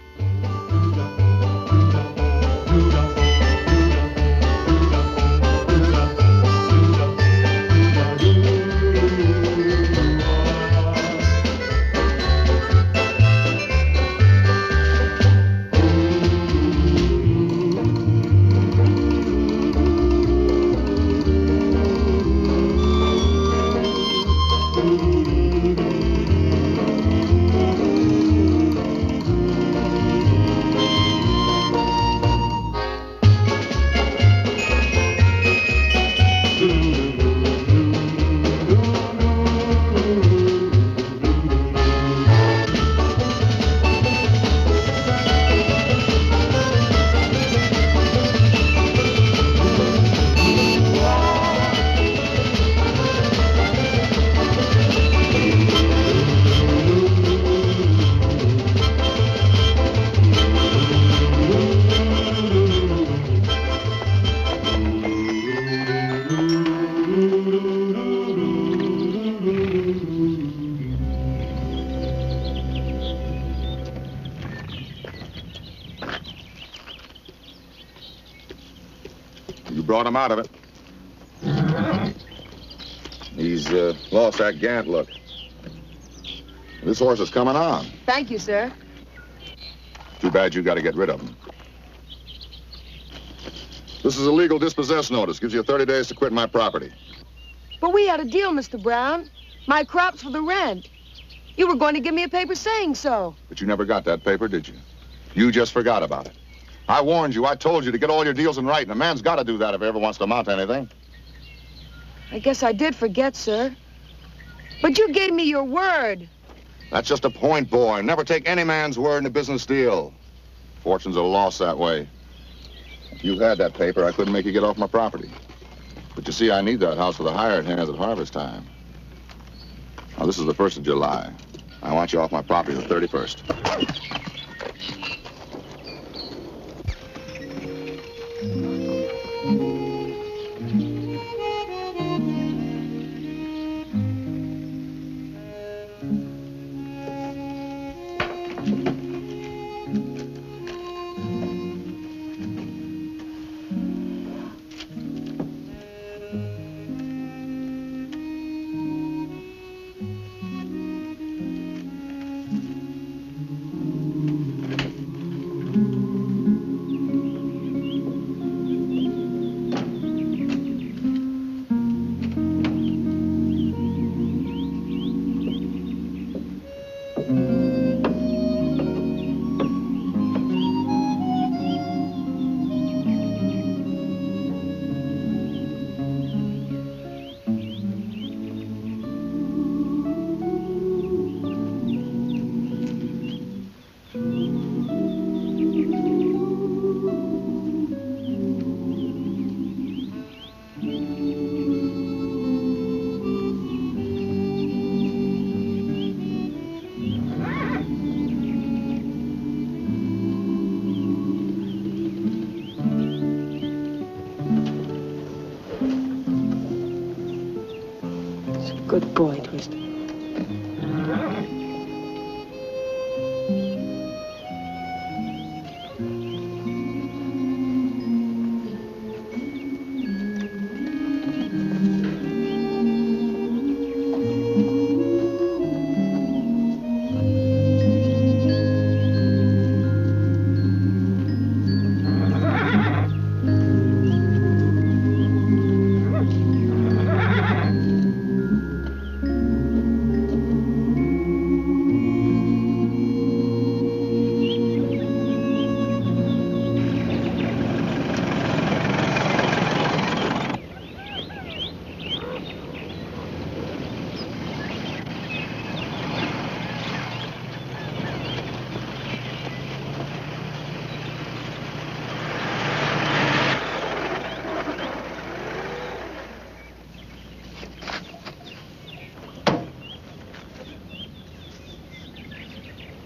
Brought him out of it. He's lost that gant look. This horse is coming on. Thank you, sir. Too bad you got to get rid of him. This is a legal dispossess notice. Gives you 30 days to quit my property. But we had a deal, Mr. Brown. My crops for the rent. You were going to give me a paper saying so. But you never got that paper, did you? You just forgot about it. I warned you. I told you to get all your deals in writing. A man's got to do that if he ever wants to amount to anything. I guess I did forget, sir. But you gave me your word. That's just a point, boy. Never take any man's word in a business deal. Fortunes are lost that way. If you had that paper, I couldn't make you get off my property. But you see, I need that house for the hired hands at harvest time. Now, this is the 1st of July. I want you off my property the 31st. boy, Twister.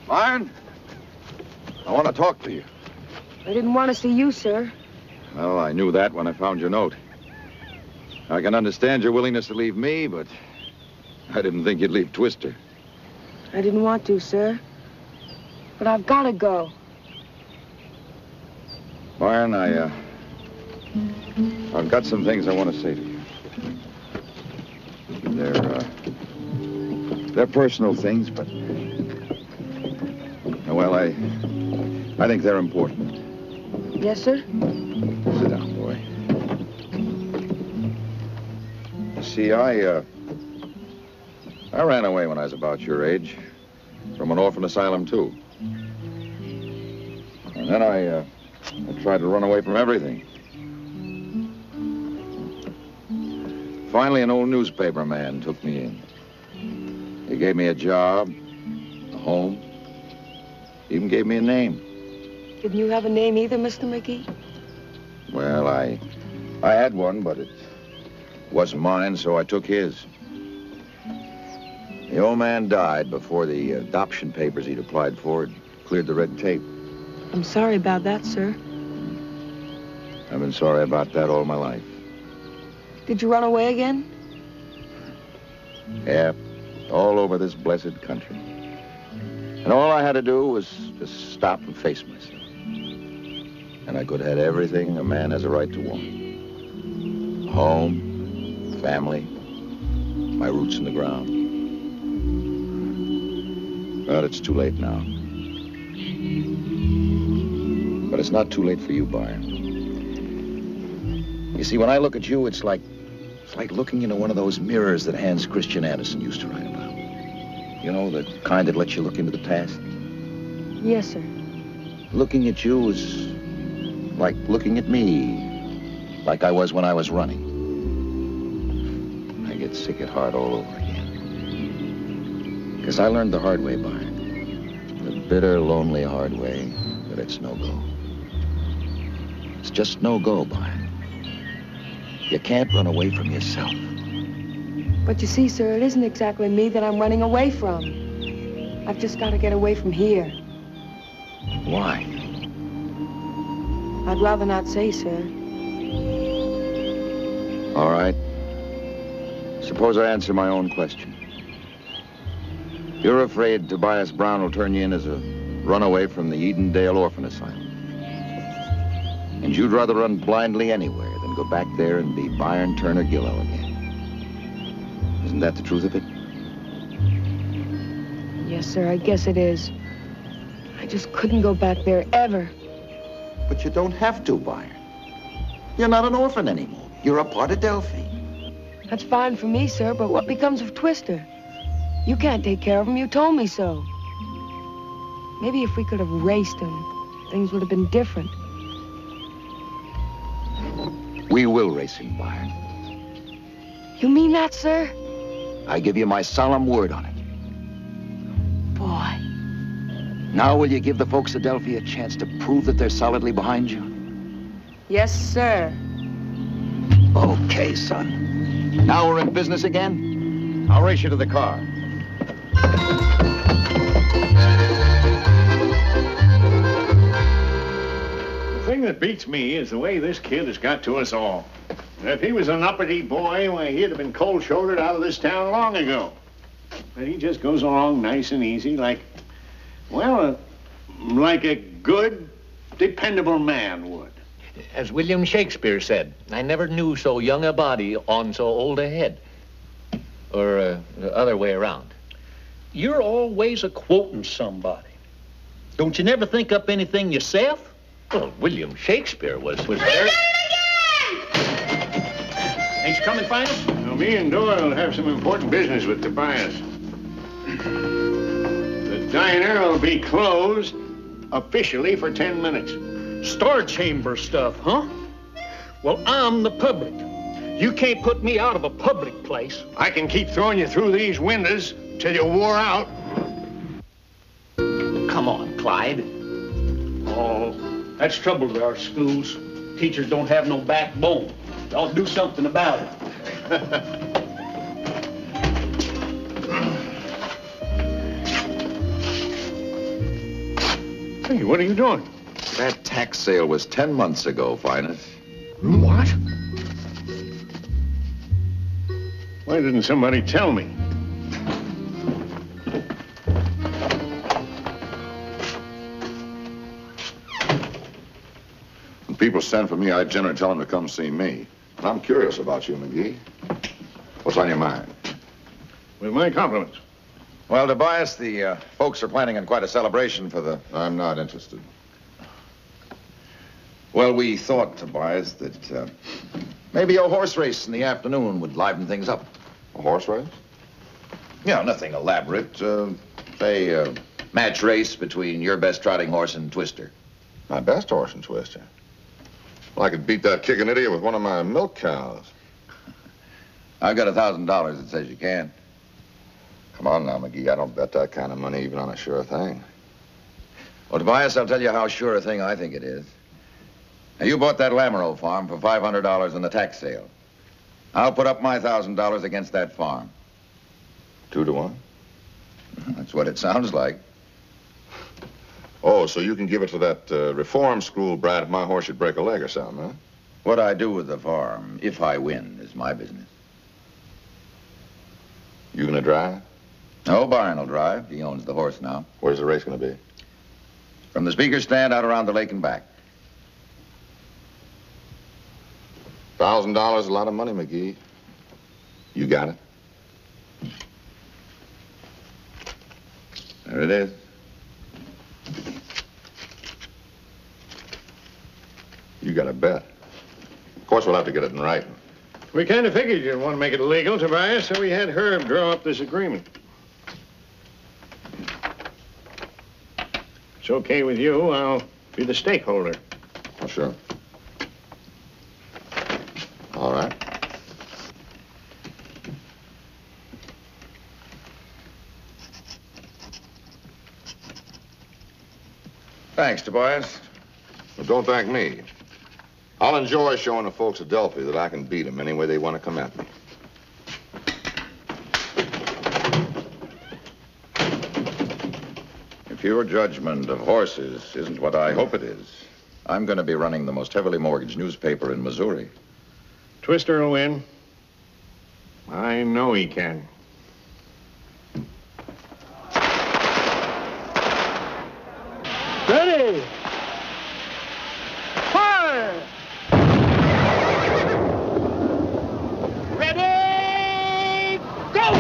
Biarn, I want to talk to you. I didn't want to see you, sir. Well, I knew that when I found your note. I can understand your willingness to leave me, but I didn't think you'd leave Twister. I didn't want to, sir. But I've got to go. Biarn, I've got some things I want to say to you. They're personal things, but... Well, I think they're important. Yes, sir? Sit down, boy. You see, I ran away when I was about your age. From an orphan asylum, too. And then I tried to run away from everything. Finally, an old newspaperman took me in. He gave me a job, a home, even gave me a name. Didn't you have a name either, Mr. Magee? Well, I had one, but it wasn't mine, so I took his. The old man died before the adoption papers he'd applied for had cleared the red tape. I'm sorry about that, sir. I've been sorry about that all my life. Did you run away again? Yeah, all over this blessed country. And all I had to do was just stop and face myself. And I could have had everything a man has a right to want. Home, family, my roots in the ground. But it's too late now. But it's not too late for you, Biarn. You see, when I look at you, it's like looking into one of those mirrors that Hans Christian Andersen used to write about. You know, the kind that lets you look into the past? Yes, sir. Looking at you is like looking at me, like I was when I was running. I get sick at heart all over again. Because I learned the hard way, Biarn. The bitter, lonely, hard way, that it's no go. It's just no go, Biarn. You can't run away from yourself. But you see, sir, it isn't exactly me that I'm running away from. I've just got to get away from here. Why? I'd rather not say, sir. All right. Suppose I answer my own question. You're afraid Tobias Brown will turn you in as a runaway from the Edendale Orphan Asylum. And you'd rather run blindly anywhere than go back there and be Biarn Turner Gillow again. Isn't that the truth of it? Yes, sir, I guess it is. I just couldn't go back there ever. But you don't have to, Biarn. You're not an orphan anymore. You're a part of Delphi. That's fine for me, sir, but what becomes of Twister? You can't take care of him. You told me so. Maybe if we could have raced him, things would have been different. We will race him, Biarn. You mean that, sir? I give you my solemn word on it. Boy. Now will you give the folks of Delphi a chance to prove that they're solidly behind you? Yes, sir. Okay, son. Now we're in business again? I'll race you to the car. The thing that beats me is the way this kid has got to us all. If he was an uppity boy, why, he'd have been cold-shouldered out of this town long ago. But he just goes along nice and easy like, well, like a good, dependable man would. As William Shakespeare said, I never knew so young a body on so old a head. Or the other way around. You're always a-quoting somebody. Don't you never think up anything yourself? Well, William Shakespeare was very... Ain't you coming, Finest? Now, me and Doyle have some important business with Tobias. The diner will be closed officially for 10 minutes. Star chamber stuff, huh? Well, I'm the public. You can't put me out of a public place. I can keep throwing you through these windows till you're wore out. Come on, Clyde. Oh, that's trouble with our schools. Teachers don't have no backbone. I'll do something about it. Hey, what are you doing? That tax sale was 10 months ago, Finest. What? Why didn't somebody tell me? When people send for me, I generally tell them to come see me. And I'm curious about you, McGee. What's on your mind? With my compliments. Well, Tobias, the folks are planning on quite a celebration for the... I'm not interested. Well, we thought, Tobias, that maybe a horse race in the afternoon would liven things up. A horse race? Yeah, nothing elaborate. Say, a match race between your best trotting horse and Twister. My best horse and Twister? Well, I could beat that kicking idiot with one of my milk cows. I've got $1,000 that says you can. Come on now, McGee. I don't bet that kind of money even on a sure thing. Well, Tobias, I'll tell you how sure a thing I think it is. Now, you bought that Lamoureux farm for $500 in the tax sale. I'll put up my $1,000 against that farm. 2 to 1? That's what it sounds like. Oh, so you can give it to that reform school brat if my horse should break a leg or something, huh? What I do with the farm, if I win, is my business. You gonna drive? No, Biarn will drive. He owns the horse now. Where's the race gonna be? From the speaker's stand out around the lake and back. $1,000 is a lot of money, McGee. You got it. There it is. You got a bet. Of course, we'll have to get it in writing. We kind of figured you'd want to make it legal, Tobias, so we had Herb draw up this agreement. It's okay with you, I'll be the stakeholder. Oh, sure. All right. Thanks, Tobias. Well, don't thank me. I'll enjoy showing the folks at Delphi that I can beat them any way they want to come at me. If your judgment of horses isn't what I hope it is, I'm going to be running the most heavily mortgaged newspaper in Missouri. Twister will win. I know he can. Ready! Fire! Ready! Go!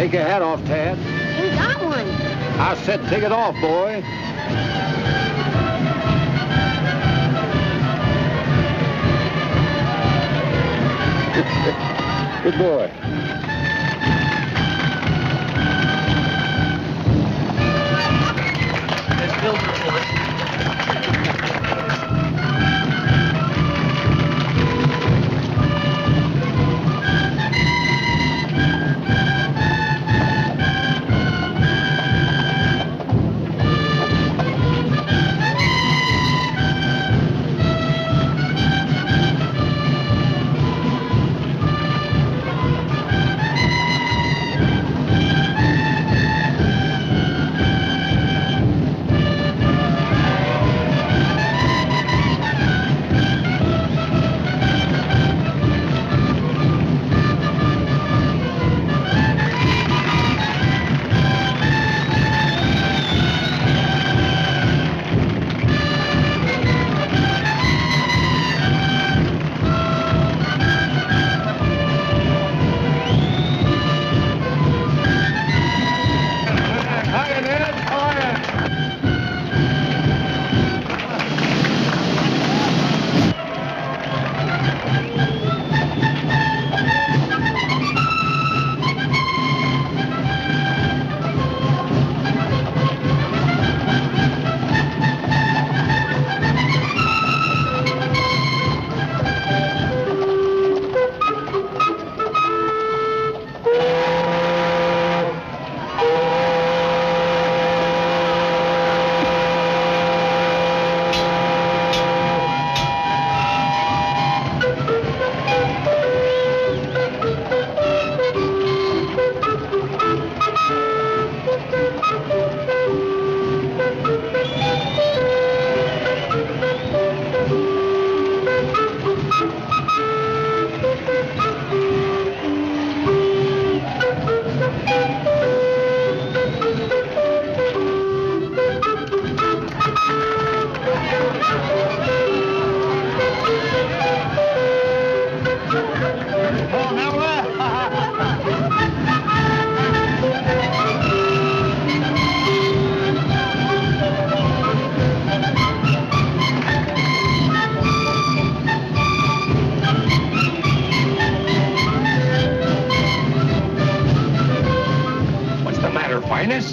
Take your hat off, Tad. Ain't got one. I said take it off, boy. Good boy.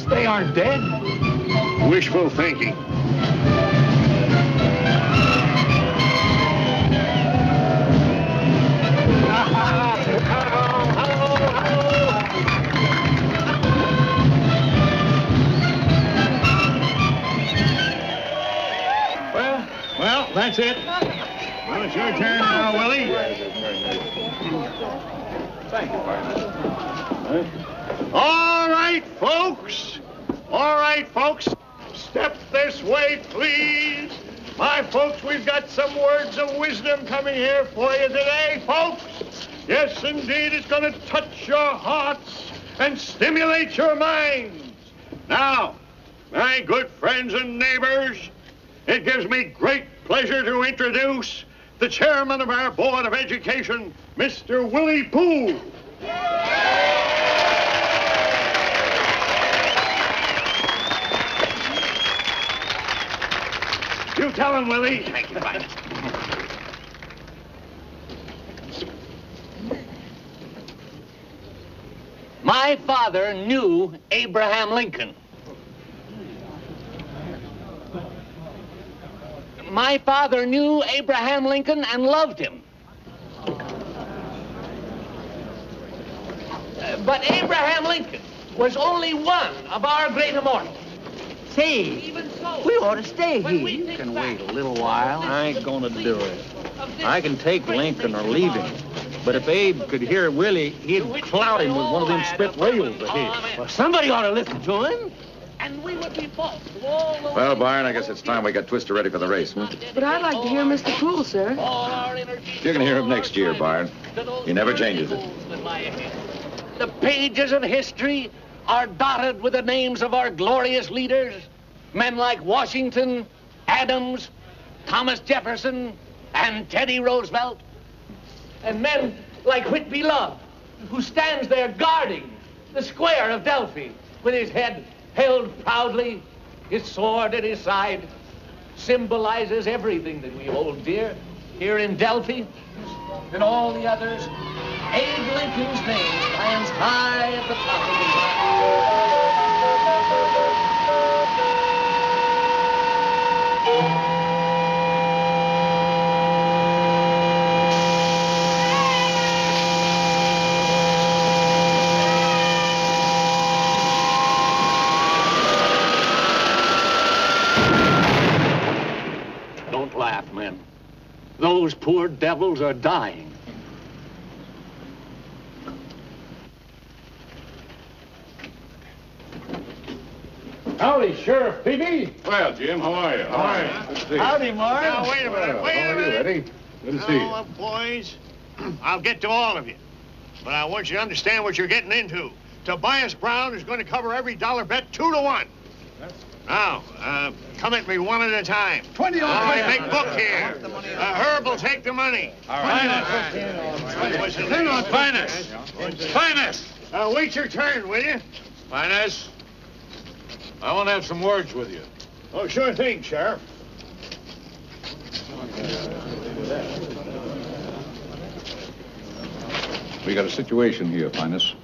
They aren't dead. Wishful thinking. Well, that's it. Well, it's your turn now, Willie. Thank you, partner. All right, folks. All right, folks. Step this way, please. My folks, we've got some words of wisdom coming here for you today, folks. Yes, indeed, it's going to touch your hearts and stimulate your minds. Now, my good friends and neighbors, it gives me great pleasure to introduce the chairman of our Board of Education, Mr. Willie Poole. You tell him, Willie. Thank you, Mike. My father knew Abraham Lincoln. My father knew Abraham Lincoln and loved him. But Abraham Lincoln was only one of our great immortals. Say, we ought to stay here. You can wait a little while. I ain't gonna do it. I can take Lincoln or leave him. But if Abe could hear Willie, he'd clout him with one of them spit rails of his. Well, somebody ought to listen to him. And we would be both. Well, Biarn, I guess it's time we got Twister ready for the race, hmm? But I'd like to hear Mr. Poole, sir. You're going to hear him next year, Biarn. He never changes it. The pages of history are dotted with the names of our glorious leaders, men like Washington, Adams, Thomas Jefferson, and Teddy Roosevelt, and men like Whitby Love, who stands there guarding the square of Delphi, with his head held proudly, his sword at his side, symbolizes everything that we hold dear here in Delphi. And all the others, Abe Lincoln's name stands high at the top of the Don't laugh, men. Those poor devils are dying. Howdy, Sheriff Peavy. Well, Jim, how are you? How are you? Good to see you. Howdy, Marv. Now, wait a minute. Wait a minute. Eddie? Good to see you. Now, boys, I'll get to all of you. But I want you to understand what you're getting into. Tobias Brown is going to cover every dollar bet 2 to 1. Now, come at me one at a time. 20 all right, make book here. Herb will take the money. All right. Hang on, Finest. Finest. Wait your turn, will you? Finest, I want to have some words with you. Oh, sure thing, Sheriff. We got a situation here, Finest.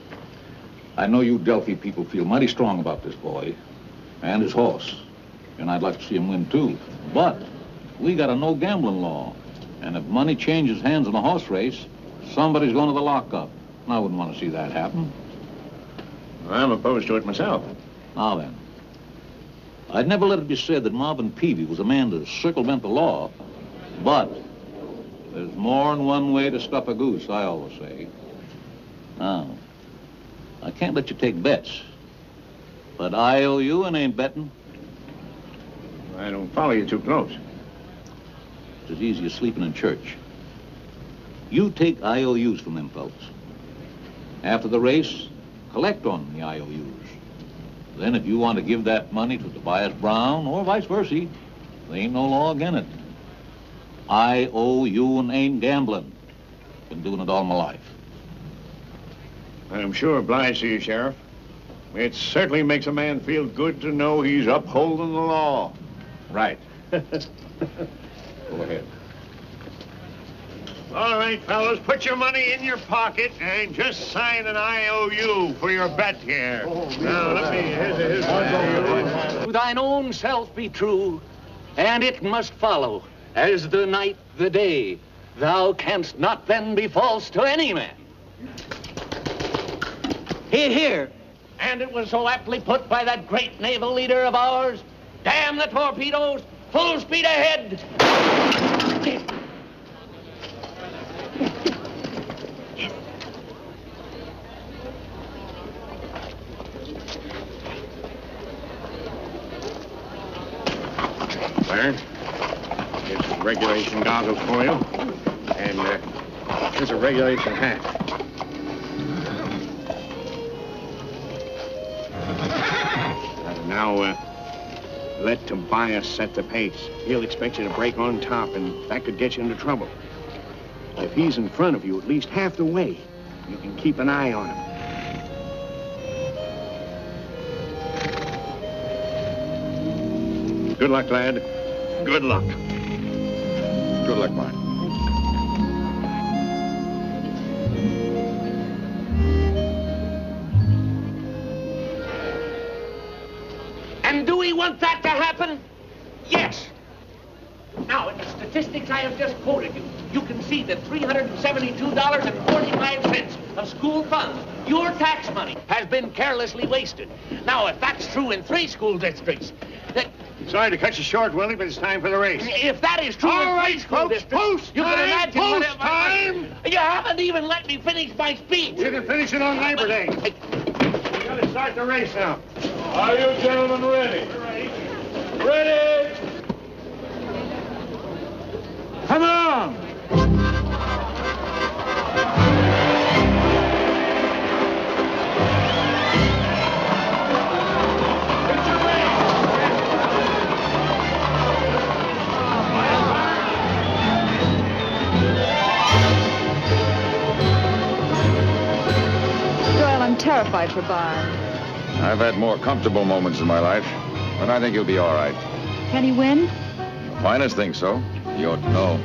I know you Delphi people feel mighty strong about this boy and his horse, and I'd like to see him win too. But we got a no gambling law, and if money changes hands in a horse race, somebody's going to the lockup. And I wouldn't want to see that happen. I'm opposed to it myself. Now then, I'd never let it be said that Marvin Peavy was a man to circumvent the law, but there's more than one way to stuff a goose, I always say. Now, I can't let you take bets, but I owe you and ain't betting. I don't follow you too close. It's as easy as sleeping in church. You take IOUs from them folks. After the race, collect on the IOUs. Then if you want to give that money to Tobias Brown, or vice versa, there ain't no law against it. I owe you and ain't gambling. Been doing it all my life. I'm sure obliged to you, Sheriff. It certainly makes a man feel good to know he's upholding the law. Right. Go ahead. All right, fellas, put your money in your pocket and just sign an IOU for your bet here. Now, let me... Here's To thine own self be true, and it must follow, as the night the day. Thou canst not then be false to any man. Here, here. And it was so aptly put by that great naval leader of ours. Damn the torpedoes, full speed ahead. There. Here's some regulation goggles for you. And here's a regulation hat. Now, let Tobias set the pace. He'll expect you to break on top, and that could get you into trouble. If he's in front of you at least half the way, you can keep an eye on him. Good luck, lad. Good luck. Good luck, Mark. And do we want that to happen? Yes. Now, in the statistics I have just quoted you, you can see that $372.45 of school funds, your tax money, has been carelessly wasted. Now, if that's true in 3 school districts, that... Sorry to cut you short, Willie, but it's time for the race. If that is true All in right, 3 school folks, districts, post you can time, imagine post what... time! You haven't even let me finish my speech. You can finish it on Labor Day. We gotta start the race now. Are you gentlemen ready? Ready? Come on! terrified for Biarn. I've had more comfortable moments in my life, but I think he'll be all right. Can he win? Finest think so. You ought to know.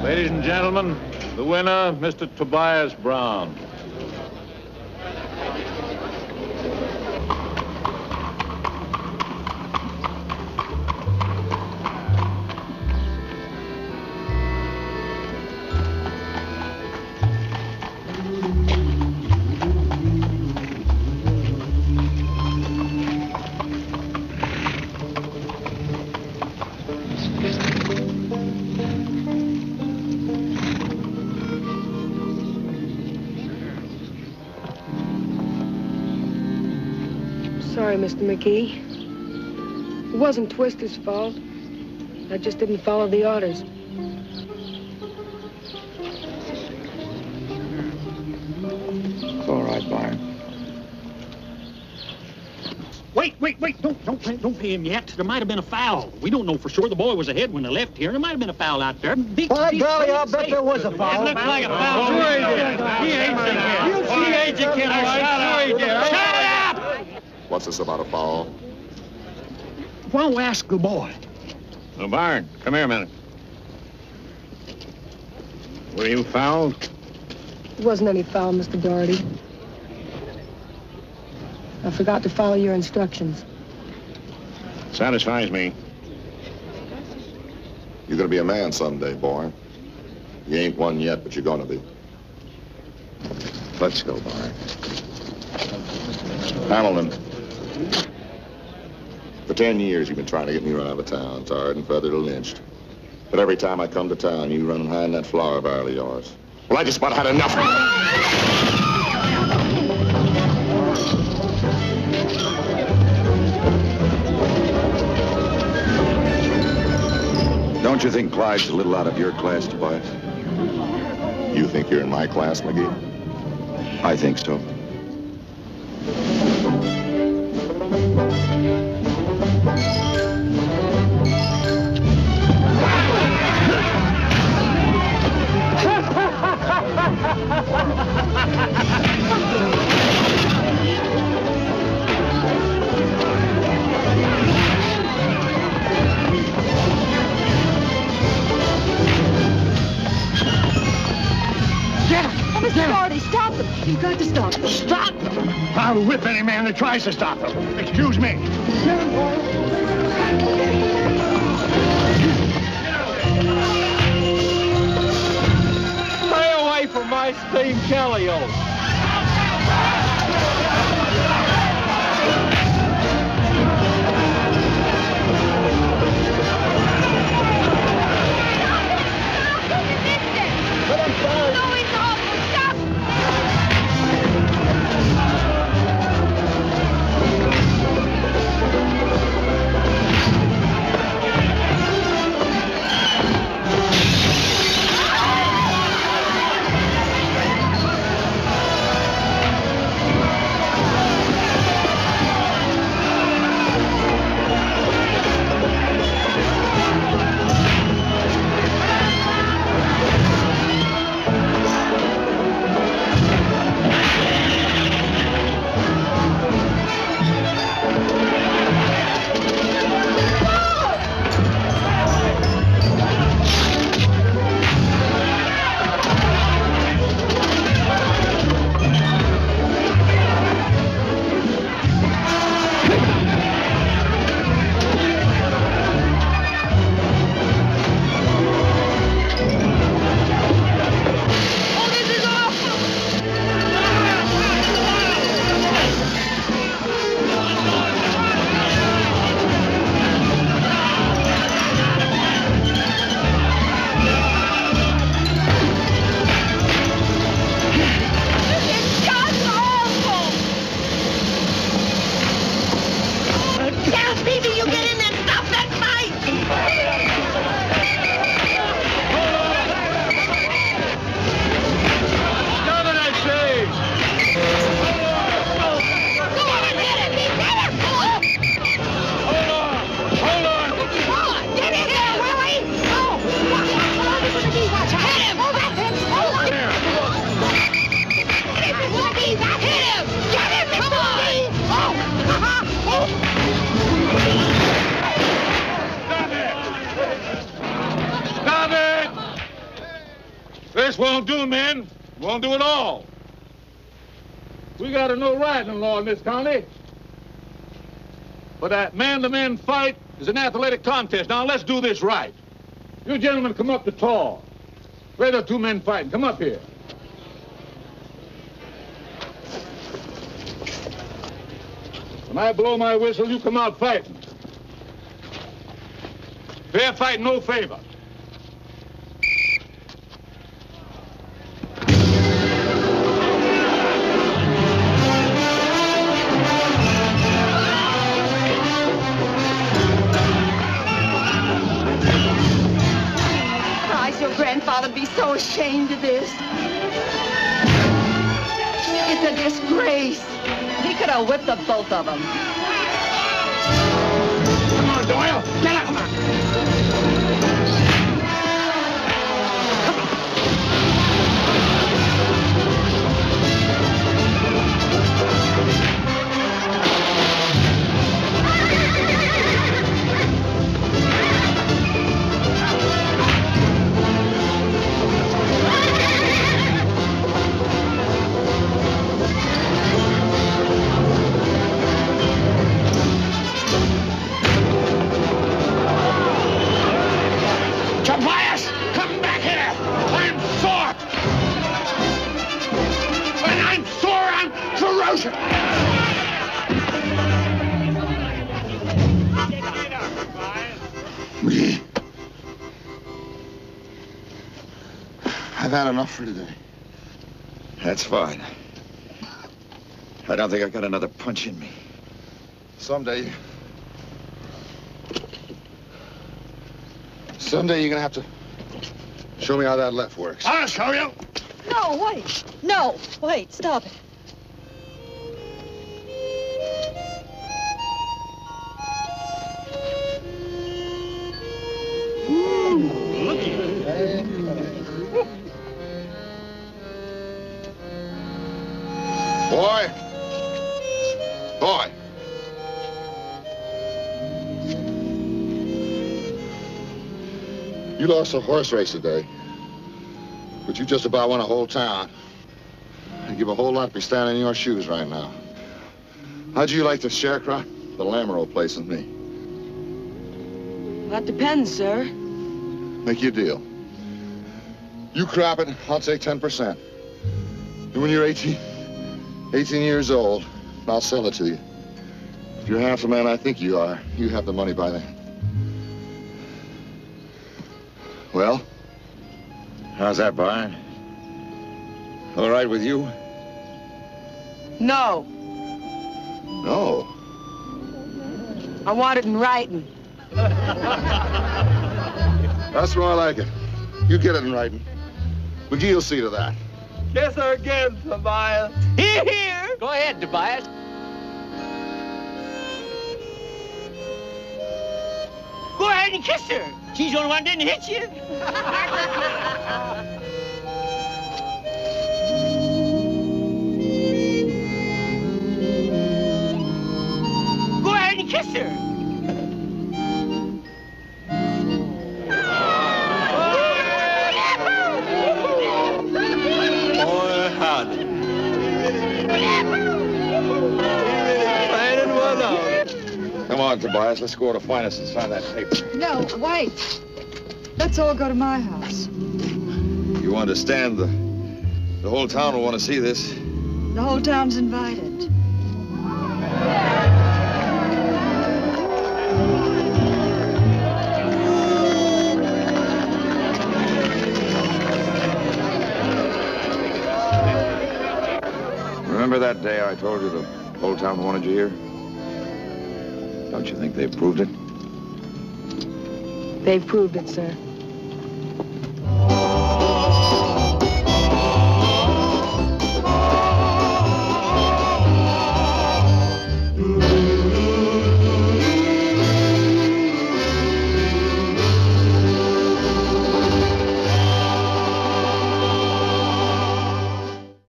Ladies and gentlemen, the winner, Mr. Tobias Brown. Sorry, Mr. McGee. It wasn't Twister's fault. I just didn't follow the orders. It's all right, Biarn. Wait, don't pay him yet. There might have been a foul. We don't know for sure. The boy was ahead when they left here. There might have been a foul out there. By golly, I'll bet there was a foul. It looked like a foul. Sure he did. He ain't the kid. Sure he did. Shut up! What's this about a foul? Why don't we ask the boy? Well, Biarn, come here a minute. Were you fouled? There wasn't any foul, Mr. Doherty. I forgot to follow your instructions. Satisfies me. You're gonna be a man someday, boy. You ain't one yet, but you're gonna be. Let's go, Biarn. Hamilton. For 10 years, you've been trying to get me run out of town, tarred and feathered and lynched. But every time I come to town, you run and hide in that flower barrel of yours. Well, I just about had enough of Don't you think Clyde's a little out of your class, Tobias? You think you're in my class, McGee? I think so. Mr. Doherty, stop them. You've got to stop them. Stop them! I'll whip any man that tries to stop them. Excuse me. Stay away from my steam Kellyo. won't do, men. Won't do at all. We got a no riding law in this county. But that man-to-man fight is an athletic contest. Now, let's do this right. You gentlemen come up to tall. Where are the two men fighting? Come up here. When I blow my whistle, you come out fighting. Fair fight, no favor. Your grandfather'd be so ashamed of this. It's a disgrace. He could have whipped the both of them. Come on, Doyle. Get up. Come on. Tobias, come back here! I'm sore! When I'm sore, I'm ferocious! McGee, I've had enough for today. That's fine. I don't think I got another punch in me. Someday you're gonna have to show me how that left works. I'll show you. No, wait. No, wait, stop it. Boy! You lost a horse race today, but you just about won a whole town. I'd give a whole lot to be standing in your shoes right now. How'd you like the sharecrop? The Lamoureux place with me. That depends, sir. Make you a deal. You crop it, I'll take 10%. And when you're 18 years old, I'll sell it to you. If you're half the man I think you are, you have the money by then. Well? How's that, Biarn? All right with you? No. No? I want it in writing. That's more like it. You get it in writing. McGee will see to that. Kiss her again, Tobias. Here! Go ahead, Tobias. Go ahead and kiss her. She's the only one that didn't hit you. Go ahead and kiss her. Boy, howdy. Come on, Tobias. Let's go to Finest and sign that paper. No, wait. Let's all go to my house. You understand the whole town will want to see this. The whole town's invited. Remember that day I told you the whole town wanted you here? Don't you think they've proved it? They've proved it, sir.